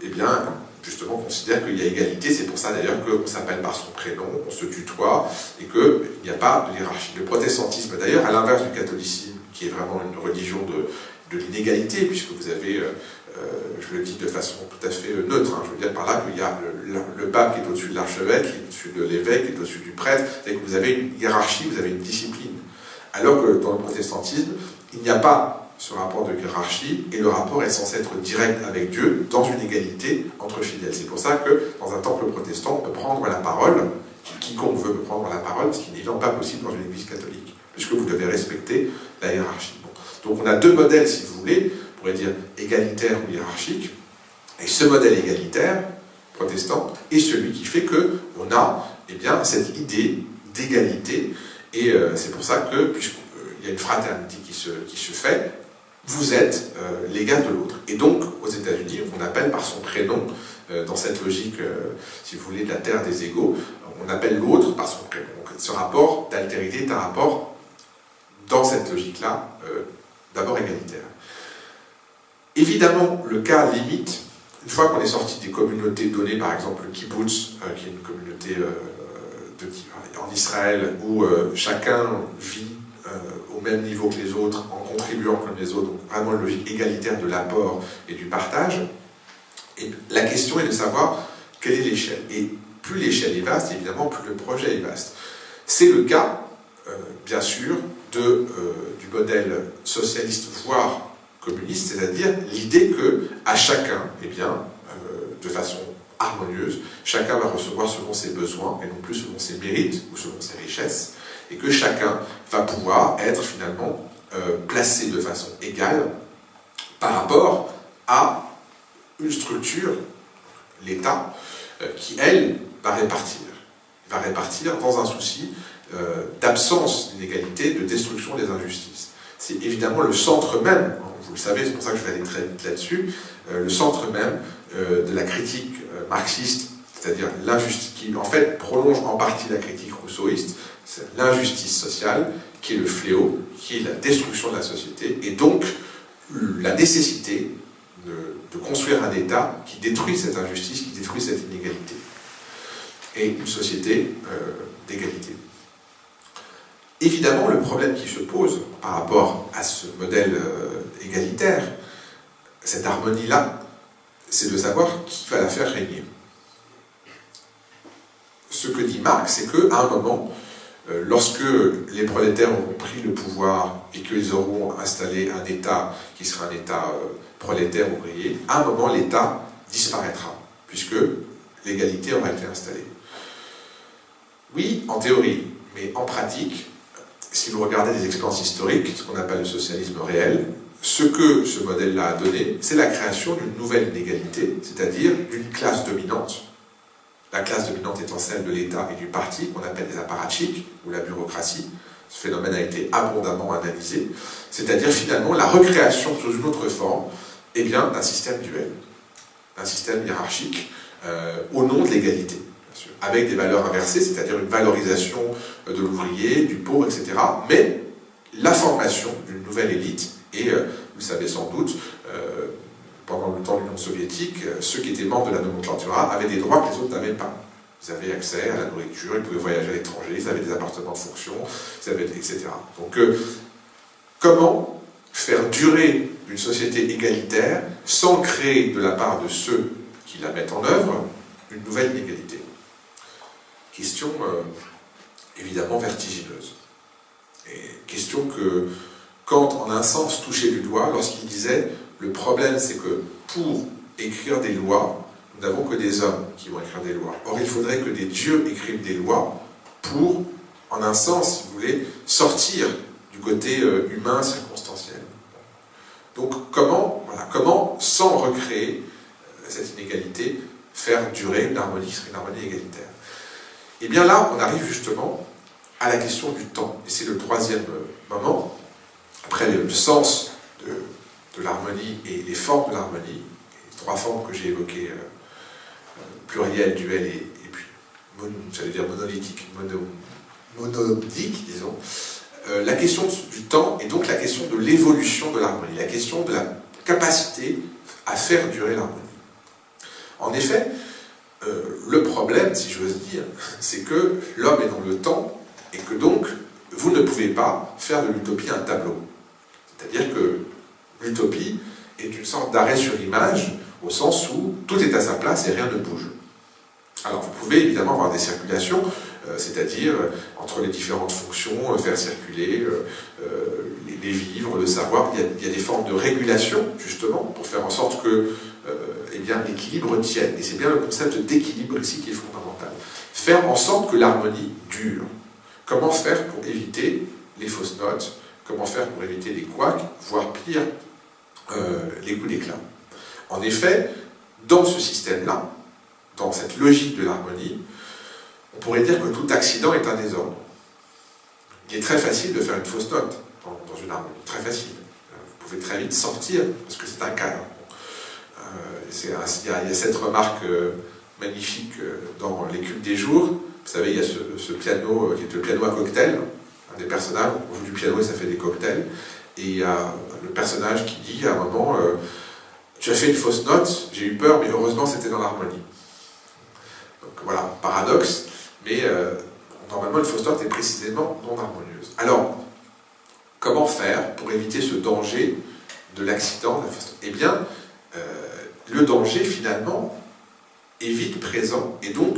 eh bien, justement, considère qu'il y a égalité. C'est pour ça, d'ailleurs, qu'on s'appelle par son prénom, on se tutoie, et qu'il n'y a pas de hiérarchie. Le protestantisme, d'ailleurs, à l'inverse du catholicisme, qui est vraiment une religion de l'inégalité, puisque vous avez, je le dis de façon tout à fait neutre, hein, je veux dire par là qu'il y a le pape qui est au-dessus de l'archevêque, qui est au-dessus de l'évêque, qui est au-dessus du prêtre, c'est-à-dire que vous avez une hiérarchie, vous avez une discipline. Alors que dans le protestantisme, il n'y a pas ce rapport de hiérarchie, et le rapport est censé être direct avec Dieu, dans une égalité entre fidèles. C'est pour ça que, dans un temple protestant, on peut prendre la parole, quiconque veut prendre la parole, ce qui n'est évidemment pas possible dans une église catholique, puisque vous devez respecter la hiérarchie. Bon. Donc on a deux modèles, si vous voulez, on pourrait dire égalitaire ou hiérarchique, et ce modèle égalitaire, protestant, est celui qui fait qu'on a, eh bien, cette idée d'égalité, et c'est pour ça que, puisqu'il y a une fraternité qui se fait, vous êtes l'égal de l'autre. Et donc, aux États-Unis, on appelle par son prénom, dans cette logique, si vous voulez, de la terre des égaux, on appelle l'autre par son prénom. Donc, ce rapport d'altérité est un rapport, dans cette logique-là, d'abord égalitaire. Évidemment, le cas limite, une fois qu'on est sorti des communautés données, par exemple le kibbutz, qui est une communauté en Israël, où chacun vit au même niveau que les autres, en contribuant comme les autres, donc vraiment une logique égalitaire de l'apport et du partage. Et la question est de savoir quelle est l'échelle. Et plus l'échelle est vaste, évidemment, plus le projet est vaste. C'est le cas, bien sûr, du modèle socialiste, voire communiste, c'est-à-dire l'idée qu'à chacun, eh bien, de façon harmonieuse, chacun va recevoir selon ses besoins, et non plus selon ses mérites ou selon ses richesses, et que chacun va pouvoir être finalement placé de façon égale par rapport à une structure, l'État, qui, elle, va répartir dans un souci d'absence d'inégalité, de destruction des injustices. C'est évidemment le centre même, vous le savez, c'est pour ça que je vais aller très vite là-dessus, le centre même de la critique marxiste, c'est-à-dire l'injustice, qui en fait prolonge en partie la critique rousseauiste, c'est l'injustice sociale, qui est le fléau, qui est la destruction de la société, et donc la nécessité de construire un État qui détruit cette injustice, qui détruit cette inégalité, et une société d'égalité. Évidemment, le problème qui se pose par rapport à ce modèle égalitaire, cette harmonie-là, c'est de savoir qui va la faire régner. Ce que dit Marx, c'est qu'à un moment, lorsque les prolétaires auront pris le pouvoir et qu'ils auront installé un État qui sera un État prolétaire ouvrier, à un moment l'État disparaîtra, puisque l'égalité aura été installée. Oui, en théorie, mais en pratique, si vous regardez les expériences historiques, ce qu'on appelle le socialisme réel, ce que ce modèle-là a donné, c'est la création d'une nouvelle inégalité, c'est-à-dire d'une classe dominante. La classe dominante étant celle de l'État et du parti, qu'on appelle les apparatchiks, ou la bureaucratie. Ce phénomène a été abondamment analysé. C'est-à-dire finalement la recréation sous une autre forme d'un système duel, d'un système hiérarchique, au nom de l'égalité, avec des valeurs inversées, c'est-à-dire une valorisation de l'ouvrier, du pauvre, etc. Mais la formation d'une nouvelle élite, et vous le savez sans doute, pendant le temps de l'Union soviétique, ceux qui étaient membres de la nomenclatura avaient des droits que les autres n'avaient pas. Ils avaient accès à la nourriture, ils pouvaient voyager à l'étranger, ils avaient des appartements de fonction, etc. Donc, comment faire durer une société égalitaire sans créer de la part de ceux qui la mettent en œuvre une nouvelle inégalité? Question évidemment vertigineuse. Et question que Kant, en un sens, touchait du doigt lorsqu'il disait « Le problème, c'est que pour écrire des lois, nous n'avons que des hommes qui vont écrire des lois. Or, il faudrait que des dieux écrivent des lois pour, en un sens, si vous voulez, sortir du côté humain circonstanciel. » Donc, comment, sans recréer cette inégalité, faire durer une harmonie qui serait une harmonie égalitaire? Et bien là, on arrive justement à la question du temps. Et c'est le troisième moment, après le sens de l'harmonie et les formes de l'harmonie, les trois formes que j'ai évoquées, pluriel, duel et puis, j'allais dire monolithique, monodique, disons, la question du temps et donc la question de l'évolution de l'harmonie, la question de la capacité à faire durer l'harmonie. En effet, le problème, si j'ose dire, c'est que l'homme est dans le temps et que donc vous ne pouvez pas faire de l'utopie un tableau. C'est-à-dire que l'utopie est une sorte d'arrêt sur image au sens où tout est à sa place et rien ne bouge. Alors vous pouvez évidemment avoir des circulations, c'est-à-dire entre les différentes fonctions, faire circuler les vivres, le savoir. Il y a des formes de régulation, justement, pour faire en sorte que l'équilibre tienne. Et c'est bien le concept d'équilibre ici qui est fondamental. Faire en sorte que l'harmonie dure. Comment faire pour éviter les fausses notes? Comment faire pour éviter les couacs, voire pire, les coups d'éclat? En effet, dans ce système-là, dans cette logique de l'harmonie, on pourrait dire que tout accident est un désordre. Il est très facile de faire une fausse note dans une harmonie, très facile. Vous pouvez très vite sortir, parce que c'est un cadre. Il y a cette remarque magnifique dans l'étude des jours. Vous savez, il y a ce piano qui est le piano à cocktail. Un des personnages, on joue du piano et ça fait des cocktails. Et il y a le personnage qui dit à un moment tu as fait une fausse note, j'ai eu peur, mais heureusement c'était dans l'harmonie. Donc voilà, paradoxe, mais normalement une fausse note est précisément non harmonieuse. Alors, comment faire pour éviter ce danger de l'accident de la fausse note? Eh bien, le danger finalement est vite présent, et donc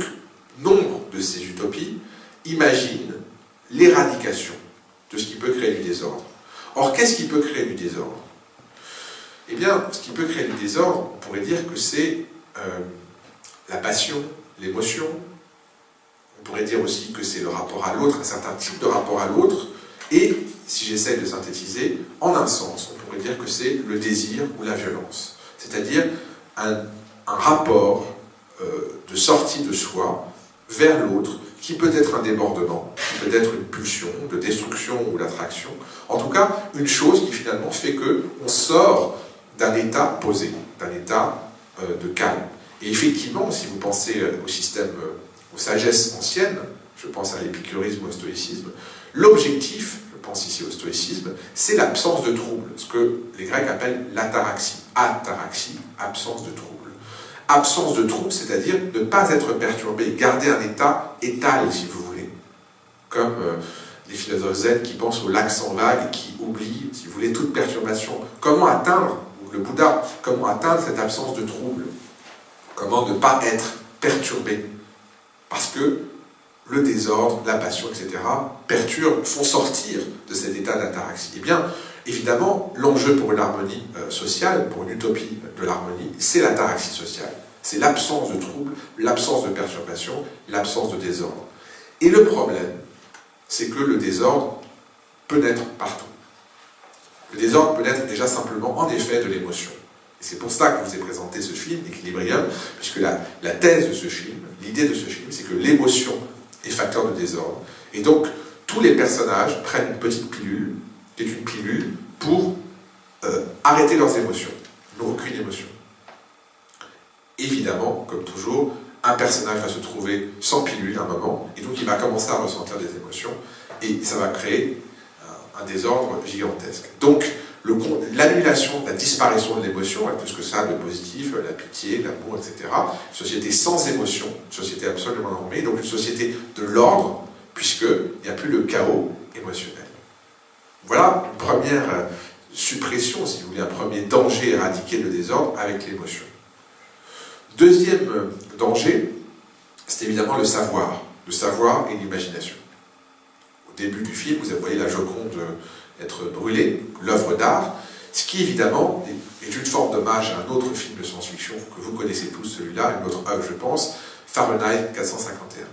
nombre de ces utopies imaginent l'éradication de ce qui peut créer du désordre. Or, qu'est-ce qui peut créer du désordre? Eh bien, ce qui peut créer du désordre, on pourrait dire que c'est la passion, l'émotion. On pourrait dire aussi que c'est le rapport à l'autre, un certain type de rapport à l'autre. Et, si j'essaye de synthétiser, en un sens, on pourrait dire que c'est le désir ou la violence. C'est-à-dire un rapport de sortie de soi vers l'autre, qui peut être un débordement, qui peut être une pulsion de destruction ou d'attraction. En tout cas, une chose qui finalement fait qu'on sort d'un état posé, d'un état de calme. Et effectivement, si vous pensez au système, aux sagesses anciennes, je pense à l'épicurisme ou au stoïcisme, l'objectif, je pense ici au stoïcisme, c'est l'absence de trouble, ce que les Grecs appellent l'ataraxie. Ataraxie, absence de trouble. Absence de trouble, c'est-à-dire ne pas être perturbé, garder un état étal, si vous voulez. Comme les philosophes zen qui pensent au lac sans vague, qui oublient, si vous voulez, toute perturbation. Comment atteindre, ou le Bouddha, comment atteindre cette absence de trouble? Comment ne pas être perturbé? Parce que le désordre, la passion, etc., perturbent, font sortir de cet état d'ataraxie. Eh bien, évidemment, l'enjeu pour une harmonie sociale, pour une utopie de l'harmonie, c'est l'ataraxie sociale. C'est l'absence de trouble, l'absence de perturbation, l'absence de désordre. Et le problème, c'est que le désordre peut naître partout. Le désordre peut naître déjà simplement, en effet, de l'émotion. Et c'est pour ça que je vous ai présenté ce film, Equilibrium, puisque la thèse de ce film, l'idée de ce film, c'est que l'émotion est facteur de désordre. Et donc, tous les personnages prennent une petite pilule, qui est une pilule, pour arrêter leurs émotions. Ils n'ont aucune émotion. Évidemment, comme toujours, un personnage va se trouver sans pilule à un moment, et donc il va commencer à ressentir des émotions, et ça va créer un désordre gigantesque. Donc, l'annulation, la disparition de l'émotion, avec tout ce que ça a de positif, la pitié, l'amour, etc. Une société sans émotion, une société absolument normée, donc une société de l'ordre, puisqu'il n'y a plus de chaos émotionnel. Voilà une première suppression, si vous voulez, un premier danger éradiqué de désordre avec l'émotion. Deuxième danger, c'est évidemment le savoir et l'imagination. Au début du film, vous voyez la Joconde être brûlée, l'œuvre d'art, ce qui évidemment est une forme d'hommage à un autre film de science-fiction que vous connaissez tous, celui-là, une autre œuvre, je pense, Fahrenheit 451.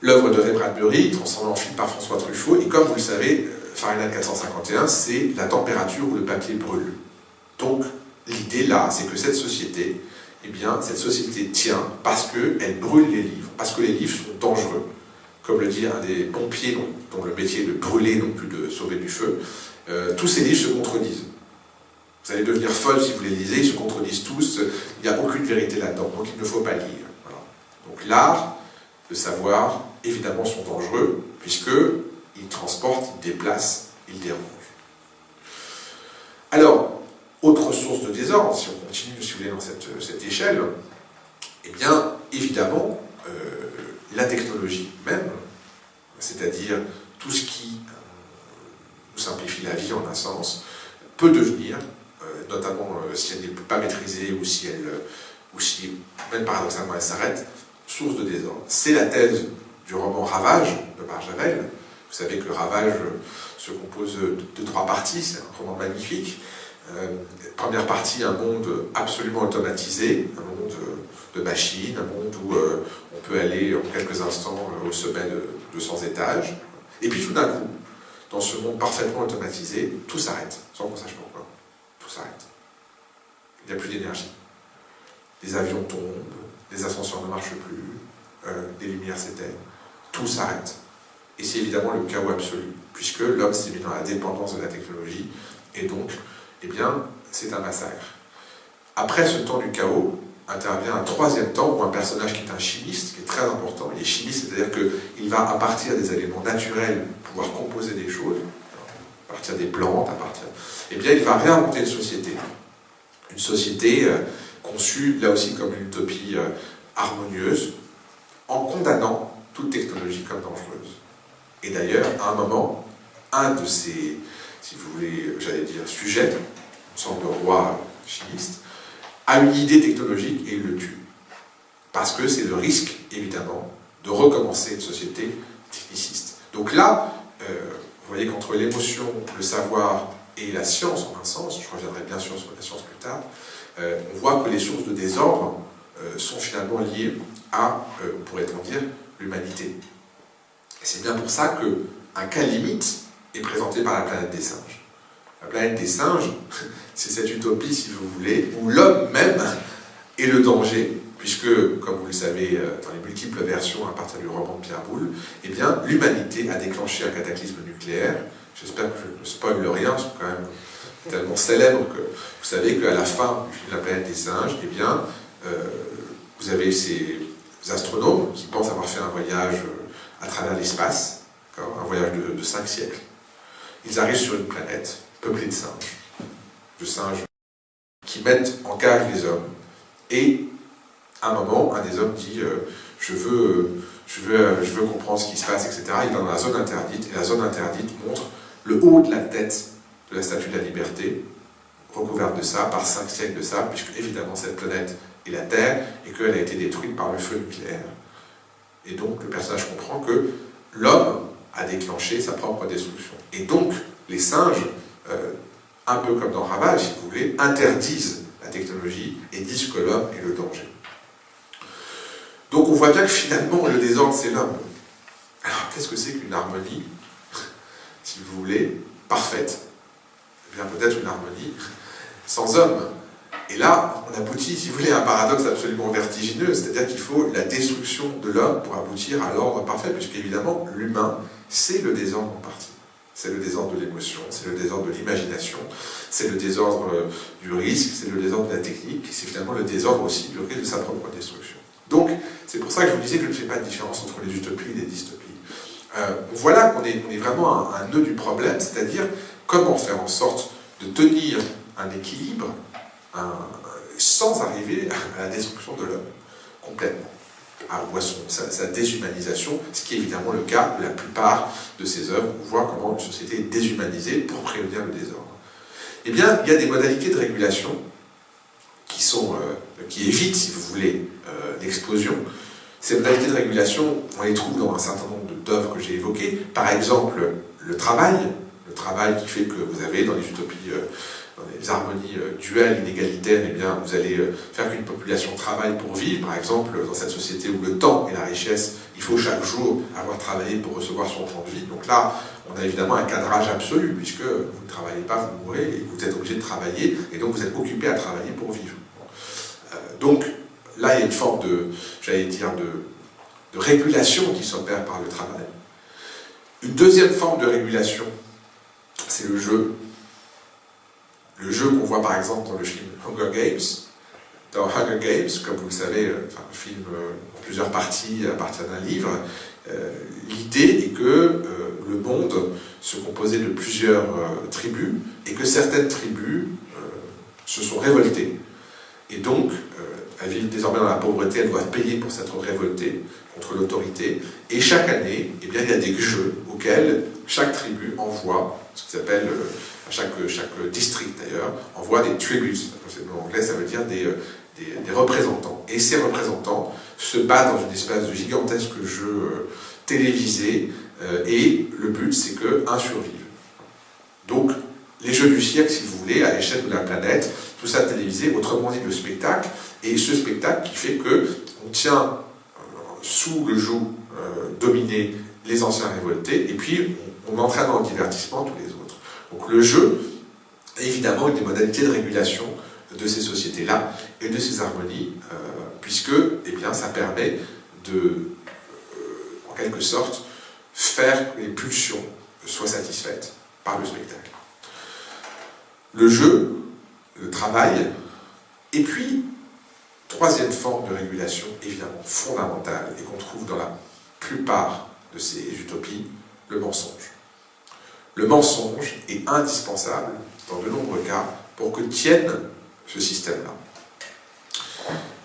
L'œuvre de Ray Bradbury, transformée en film par François Truffaut, et comme vous le savez, Fahrenheit 451, c'est la température où le papier brûle. Donc, l'idée là, c'est que cette société, eh bien, cette société tient parce qu'elle brûle les livres, parce que les livres sont dangereux. Comme le dit un des pompiers dont le métier est de brûler, non plus de sauver du feu, tous ces livres se contredisent. Vous allez devenir folle si vous les lisez, ils se contredisent tous, il n'y a aucune vérité là-dedans, donc il ne faut pas lire. Voilà. Donc l'art, le savoir, évidemment sont dangereux, puisqu'ils transportent, ils déplacent, ils dérangent. Alors, autre source de désordre, si on continue, si vous voulez, dans cette échelle, eh bien, évidemment, la technologie même, c'est-à-dire tout ce qui nous simplifie la vie en un sens, peut devenir, notamment si elle n'est pas maîtrisée ou si même paradoxalement elle s'arrête, source de désordre. C'est la thèse du roman Ravage de Barjavel. Vous savez que Ravage se compose de 3 parties, c'est un roman magnifique. Première partie, un monde absolument automatisé, un monde de machines, un monde où on peut aller en quelques instants au sommet de 200 étages. Et puis tout d'un coup, dans ce monde parfaitement automatisé, tout s'arrête, sans qu'on sache pourquoi. Tout s'arrête. Il n'y a plus d'énergie. Les avions tombent, les ascenseurs ne marchent plus, les lumières s'éteignent. Tout s'arrête. Et c'est évidemment le chaos absolu, puisque l'homme s'est mis dans la dépendance de la technologie, et donc, eh bien, c'est un massacre. Après ce temps du chaos, intervient un 3e temps où un personnage qui est un chimiste, qui est très important. Il est chimiste, c'est-à-dire qu'il va, à partir des éléments naturels, pouvoir composer des choses, à partir des plantes, eh bien, il va réinventer une société conçue, là aussi, comme une utopie harmonieuse, en condamnant toute technologie comme dangereuse. Et d'ailleurs, à un moment, un de ces, si vous voulez, j'allais dire, sujets, une sorte de roi chimiste, a une idée technologique et il le tue. Parce que c'est le risque, évidemment, de recommencer une société techniciste. Donc là, vous voyez qu'entre l'émotion, le savoir et la science, en un sens, je reviendrai bien sûr sur la science plus tard, on voit que les sources de désordre sont finalement liées à, pourrait-on dire, l'humanité. Et c'est bien pour ça qu'un cas limite est présenté par la planète des singes. La planète des singes, c'est cette utopie, si vous voulez, où l'homme même est le danger, puisque, comme vous le savez, dans les multiples versions à partir du roman de Pierre Boulle, eh bien, l'humanité a déclenché un cataclysme nucléaire. J'espère que je ne spoil rien, c'est quand même tellement célèbre que vous savez qu'à la fin du film La planète des singes, eh bien, vous avez ces astronomes qui pensent avoir fait un voyage à travers l'espace, un voyage de 5 siècles. Ils arrivent sur une planète peuplée de singes qui mettent en cage les hommes. Et à un moment, un des hommes dit je veux comprendre ce qui se passe, etc. Il va dans la zone interdite, et la zone interdite montre le haut de la tête de la Statue de la Liberté, recouverte de sable, par 5 siècles de sable, puisque évidemment cette planète est la Terre, et qu'elle a été détruite par le feu nucléaire. Et donc le personnage comprend que l'homme a déclenché sa propre destruction. Et donc les singes, un peu comme dans Ravage, si vous voulez, interdisent la technologie et disent que l'homme est le danger. Donc on voit bien que finalement le désordre c'est l'homme. Alors qu'est-ce que c'est qu'une harmonie? Si si vous voulez, parfaite, eh bien peut-être une harmonie sans homme. Et là, on aboutit, si vous voulez, à un paradoxe absolument vertigineux, c'est-à-dire qu'il faut la destruction de l'homme pour aboutir à l'ordre parfait, puisqu'évidemment, l'humain, c'est le désordre en partie. C'est le désordre de l'émotion, c'est le désordre de l'imagination, c'est le désordre du risque, c'est le désordre de la technique, c'est finalement le désordre aussi du risque de sa propre destruction. Donc, c'est pour ça que je vous disais que je ne fais pas de différence entre les utopies et les dystopies. Voilà qu'on est vraiment à un nœud du problème, c'est-à-dire comment faire en sorte de tenir un équilibre sans arriver à la destruction de l'homme, complètement, ou à sa déshumanisation, ce qui est évidemment le cas de la plupart de ces œuvres. On voit comment une société est déshumanisée pour prévenir le désordre. Eh bien, il y a des modalités de régulation qui évitent, si vous voulez, l'explosion. Ces modalités de régulation, on les trouve dans un certain nombre d'œuvres que j'ai évoquées. Par exemple, le travail qui fait que vous avez dans les utopies, dans les harmonies duales, inégalitaires, eh bien, vous allez faire qu'une population travaille pour vivre. Par exemple, dans cette société où le temps est la richesse, il faut chaque jour avoir travaillé pour recevoir son temps de vie. Donc là, on a évidemment un cadrage absolu, puisque vous ne travaillez pas, vous mourrez, et vous êtes obligé de travailler, et donc vous êtes occupé à travailler pour vivre. Donc là, il y a une forme de, j'allais dire, de régulation qui s'opère par le travail. Une deuxième forme de régulation, c'est le jeu. Le jeu qu'on voit par exemple dans le film Hunger Games. Dans Hunger Games, comme vous le savez, un film en plusieurs parties à partir d'un livre, l'idée est que le monde se composait de plusieurs tribus, et que certaines tribus se sont révoltées. Et donc, elles vivent désormais dans la pauvreté, elles doivent payer pour s'être révoltées contre l'autorité. Et chaque année, eh bien, il y a des jeux auxquels chaque tribu envoie, ce qui s'appelle, chaque district d'ailleurs, envoie des tributes. En anglais, ça veut dire des représentants. Et ces représentants se battent dans une espèce de gigantesque jeu télévisé, et le but, c'est qu'un survive. Donc, les jeux du siècle, si vous voulez, à l'échelle de la planète, tout ça télévisé, autrement dit le spectacle, et ce spectacle qui fait qu'on tient sous le joug dominé les anciens révoltés, et puis on entraîne dans le divertissement tous les autres. Donc le jeu est évidemment une des modalités de régulation de ces sociétés-là et de ces harmonies, puisque eh bien, ça permet de, en quelque sorte, faire que les pulsions soient satisfaites par le spectacle. Le jeu, le travail, et puis, troisième forme de régulation, évidemment fondamentale, et qu'on trouve dans la plupart de ces utopies, le mensonge. Le mensonge est indispensable, dans de nombreux cas, pour que tienne ce système-là.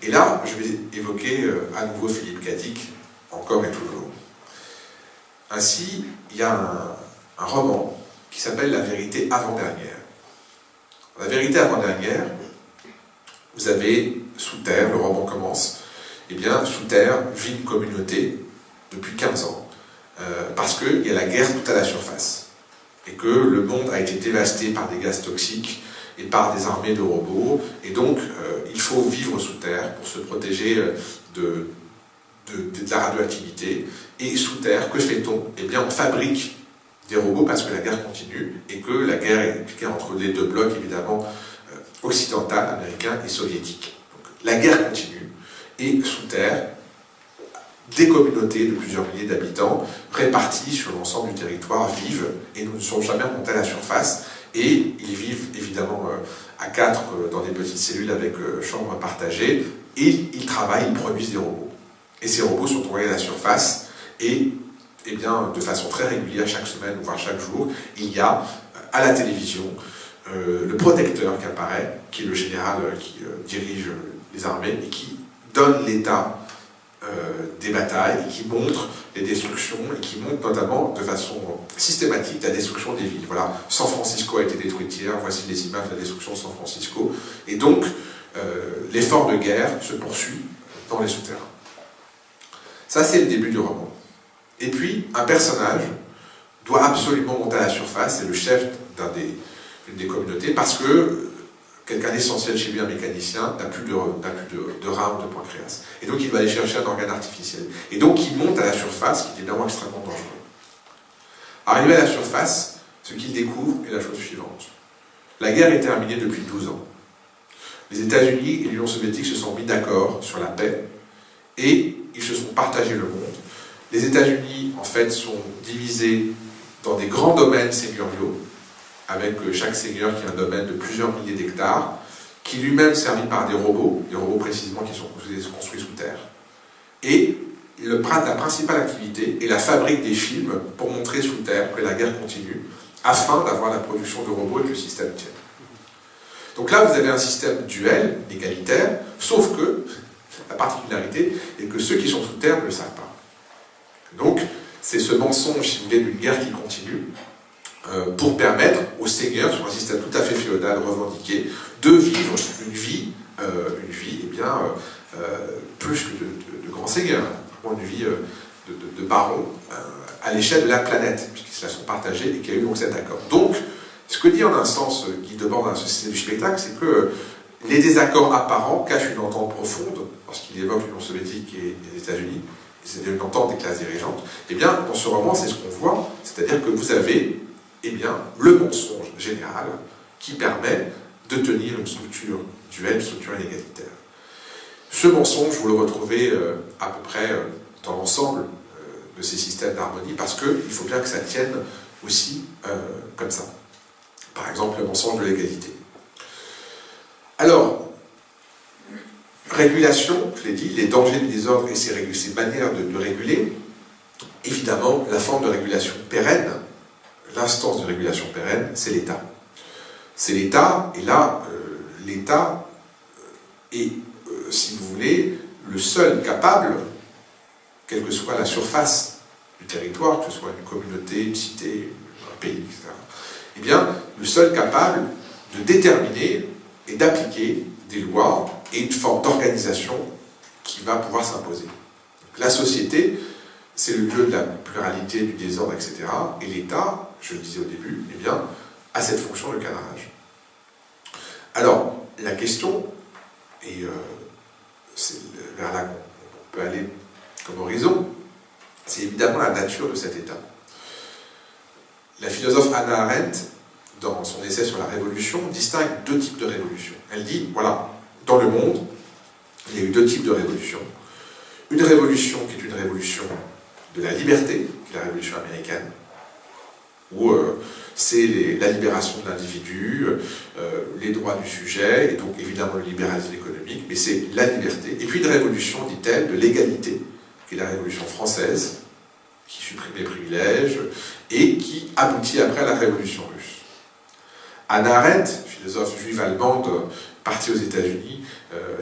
Et là, je vais évoquer à nouveau Philippe Cadic, encore et toujours. Ainsi, il y a un roman qui s'appelle La vérité avant-dernière. La vérité avant-dernière, vous avez sous terre, le roman commence, eh bien, sous terre vit une communauté depuis 15 ans, parce qu'il y a la guerre tout à la surface, et que le monde a été dévasté par des gaz toxiques et par des armées de robots, et donc il faut vivre sous terre pour se protéger de la radioactivité. Et sous terre, que fait-on? Eh bien, on fabrique des robots parce que la guerre continue, et que la guerre est impliquée entre les deux blocs, évidemment, occidental, américain et soviétique. Donc, la guerre continue, et sous terre, des communautés de plusieurs milliers d'habitants, répartis sur l'ensemble du territoire, vivent, et ne sont jamais remontés à la surface, et ils vivent évidemment à 4 dans des petites cellules avec chambres partagées, et ils travaillent, ils produisent des robots. Et ces robots sont envoyés à la surface, et eh bien, de façon très régulière, chaque semaine, voire chaque jour, il y a à la télévision le protecteur qui apparaît, qui est le général qui dirige les armées, et qui donne l'état des batailles, et qui montre les destructions, et qui montre notamment de façon systématique la destruction des villes. Voilà, San Francisco a été détruite hier, voici les images de la destruction de San Francisco, et donc l'effort de guerre se poursuit dans les souterrains. Ça, c'est le début du roman. Et puis, un personnage doit absolument monter à la surface, c'est le chef d'une des communautés, parce que quelqu'un d'essentiel chez lui, un mécanicien, n'a plus de rein ou de pancréas. Et donc il va aller chercher un organe artificiel. Et donc il monte à la surface, qui est évidemment extrêmement dangereux. Arrivé à la surface, ce qu'il découvre est la chose suivante. La guerre est terminée depuis 12 ans. Les États-Unis et l'Union soviétique se sont mis d'accord sur la paix et ils se sont partagés le monde. Les États-Unis, en fait, sont divisés dans des grands domaines seigneuriaux, avec chaque seigneur qui a un domaine de plusieurs milliers d'hectares, qui lui-même servi par des robots précisément qui sont construits sous terre. Et la principale activité est la fabrique des films pour montrer sous terre que la guerre continue, afin d'avoir la production de robots et que le système tienne. Donc là, vous avez un système duel, égalitaire, sauf que la particularité est que ceux qui sont sous terre ne le savent pas. Donc, c'est ce mensonge, si vous voulez, d'une guerre qui continue, pour permettre aux seigneurs, sur un système tout à fait féodal, revendiqué, de vivre une vie plus que de grands seigneurs, une vie de barons à l'échelle de la planète, puisqu'ils se la sont partagés et qu'il y a eu donc cet accord. Donc, ce que dit en un sens Guy Debord dans la Société du spectacle, c'est que les désaccords apparents cachent une entente profonde, lorsqu'il évoque l'Union soviétique et les États-Unis, c'est-à-dire une entente des classes dirigeantes. Eh bien, dans ce roman, c'est ce qu'on voit, c'est-à-dire que vous avez le mensonge général qui permet de tenir une structure duelle, une structure inégalitaire. Ce mensonge, vous le retrouvez à peu près dans l'ensemble de ces systèmes d'harmonie, parce qu'il faut bien que ça tienne aussi comme ça. Par exemple, le mensonge de l'égalité. Alors, régulation, je l'ai dit, les dangers du désordre et ces manières de réguler. Évidemment, la forme de régulation pérenne, l'instance de régulation pérenne, c'est l'État. C'est l'État, et là, l'État est, si vous voulez, le seul capable, quelle que soit la surface du territoire, que ce soit une communauté, une cité, un pays, etc., eh bien, le seul capable de déterminer et d'appliquer des lois et une forme d'organisation qui va pouvoir s'imposer. La société, c'est le lieu de la pluralité, du désordre, etc. Et l'État, je le disais au début, eh bien, a cette fonction de cadrage. Alors, la question, et c'est vers là qu'on peut aller comme horizon, c'est évidemment la nature de cet État. La philosophe Hannah Arendt, dans son essai sur la révolution, distingue deux types de révolution. Elle dit, voilà, dans le monde, il y a eu deux types de révolutions. Une révolution qui est une révolution de la liberté, qui est la révolution américaine, où c'est la libération de l'individu, les droits du sujet, et donc évidemment le libéralisme économique, mais c'est la liberté. Et puis une révolution, dit-elle, de l'égalité, qui est la révolution française, qui supprime les privilèges, et qui aboutit après à la révolution russe. Hannah Arendt, philosophe juive allemande, partie aux États-Unis,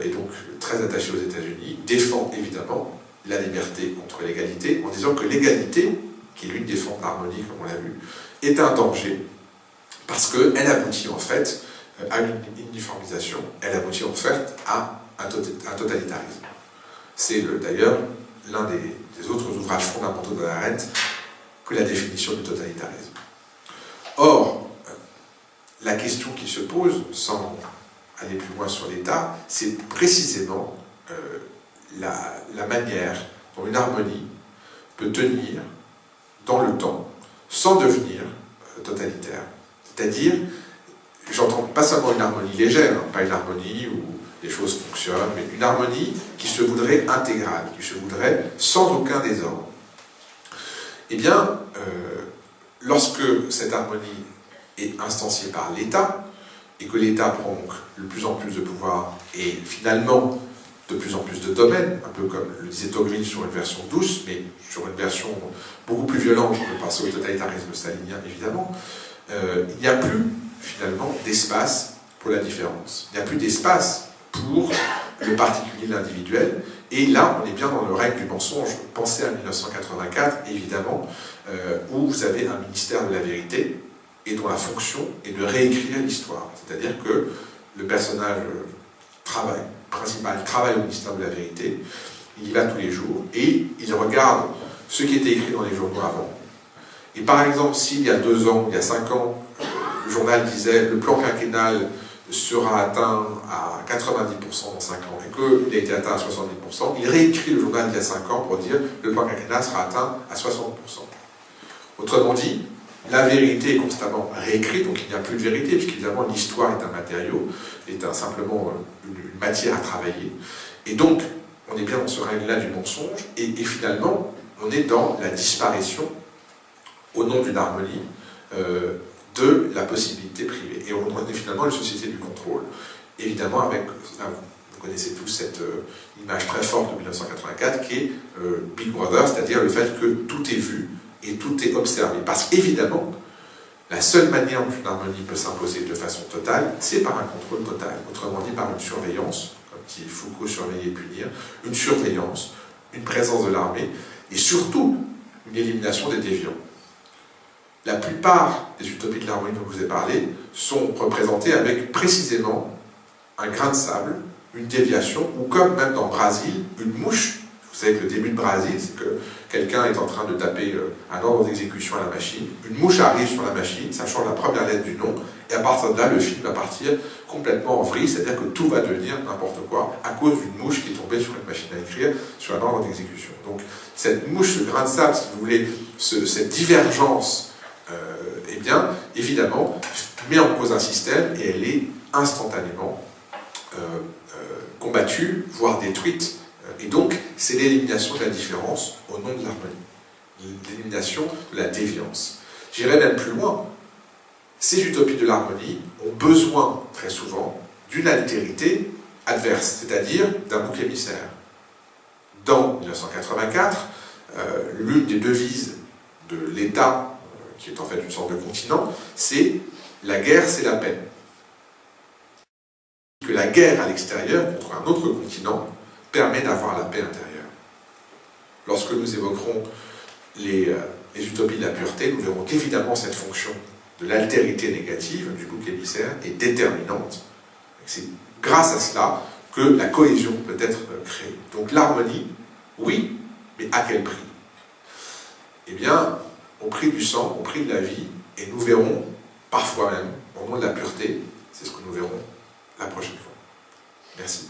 et donc très attachée aux États-Unis, défend évidemment la liberté contre l'égalité, en disant que l'égalité, qui est l'une des formes d'harmonie, comme on l'a vu, est un danger, parce qu'elle aboutit en fait à une uniformisation, elle aboutit en fait à un totalitarisme. C'est d'ailleurs l'un des autres ouvrages fondamentaux d'Hannah Arendt que la définition du totalitarisme. Or, la question qui se pose, sans aller plus loin sur l'État, c'est précisément la manière dont une harmonie peut tenir dans le temps sans devenir totalitaire. C'est-à-dire, j'entends pas seulement une harmonie légère, hein, pas une harmonie où les choses fonctionnent, mais une harmonie qui se voudrait intégrale, qui se voudrait sans aucun désordre. Eh bien, lorsque cette harmonie est instanciée par l'État, et que l'État prend donc de plus en plus de pouvoir, et finalement de plus en plus de domaines, un peu comme le disait Tocqueville sur une version douce, mais sur une version beaucoup plus violente, on peut penser au totalitarisme stalinien évidemment, il n'y a plus finalement d'espace pour la différence. Il n'y a plus d'espace pour le particulier, l'individuel, et là on est bien dans le règne du mensonge. Pensez à 1984, évidemment, où vous avez un ministère de la vérité, et dont la fonction est de réécrire l'histoire. C'est-à-dire que le personnage principal travaille au ministère de la vérité, il y va tous les jours, et il regarde ce qui était écrit dans les journaux avant. Et par exemple, s'il y a 2 ans, il y a 5 ans, le journal disait le plan quinquennal sera atteint à 90% dans 5 ans, et qu'il a été atteint à 70%, il réécrit le journal d'il y a 5 ans pour dire le plan quinquennal sera atteint à 60%. Autrement dit, La vérité est constamment réécrite, donc il n'y a plus de vérité, puisqu'évidemment l'histoire est un matériau, simplement une matière à travailler. Et donc, on est bien dans ce règne-là du mensonge, et finalement, on est dans la disparition, au nom d'une harmonie, de la possibilité privée. Et on est finalement une société du contrôle. Évidemment, avec, là, vous connaissez tous cette image très forte de 1984, qui est Big Brother, c'est-à-dire le fait que tout est vu, et tout est observé. Parce qu'évidemment, la seule manière dont une harmonie peut s'imposer de façon totale, c'est par un contrôle total. Autrement dit, par une surveillance, comme dit Foucault, surveiller et punir, une surveillance, une présence de l'armée, et surtout, une élimination des déviants. La plupart des utopies de l'harmonie dont je vous ai parlé sont représentées avec précisément un grain de sable, une déviation, ou comme même dans Brésil, une mouche. Vous savez que le début de Brésil, c'est que quelqu'un est en train de taper un ordre d'exécution à la machine, une mouche arrive sur la machine, ça change la première lettre du nom, et à partir de là, le film va partir complètement en vrille, c'est-à-dire que tout va devenir n'importe quoi, à cause d'une mouche qui est tombée sur une machine à écrire, sur un ordre d'exécution. Donc, cette mouche, ce grain de sable, si vous voulez, cette divergence, eh bien, évidemment, met en cause un système, et elle est instantanément combattue, voire détruite. Et donc, c'est l'élimination de la différence au nom de l'harmonie, l'élimination de la déviance. J'irai même plus loin. Ces utopies de l'harmonie ont besoin, très souvent, d'une altérité adverse, c'est-à-dire d'un bouc émissaire. Dans 1984, l'une des devises de l'État, qui est en fait une sorte de continent, c'est « la guerre, c'est la paix ». Que la guerre à l'extérieur, contre un autre continent, permet d'avoir la paix intérieure. Lorsque nous évoquerons les utopies de la pureté, nous verrons qu'évidemment cette fonction de l'altérité négative du bouc émissaire est déterminante. C'est grâce à cela que la cohésion peut être créée. Donc l'harmonie, oui, mais à quel prix? Eh bien, au prix du sang, au prix de la vie, et nous verrons, parfois même, au nom de la pureté, c'est ce que nous verrons la prochaine fois. Merci.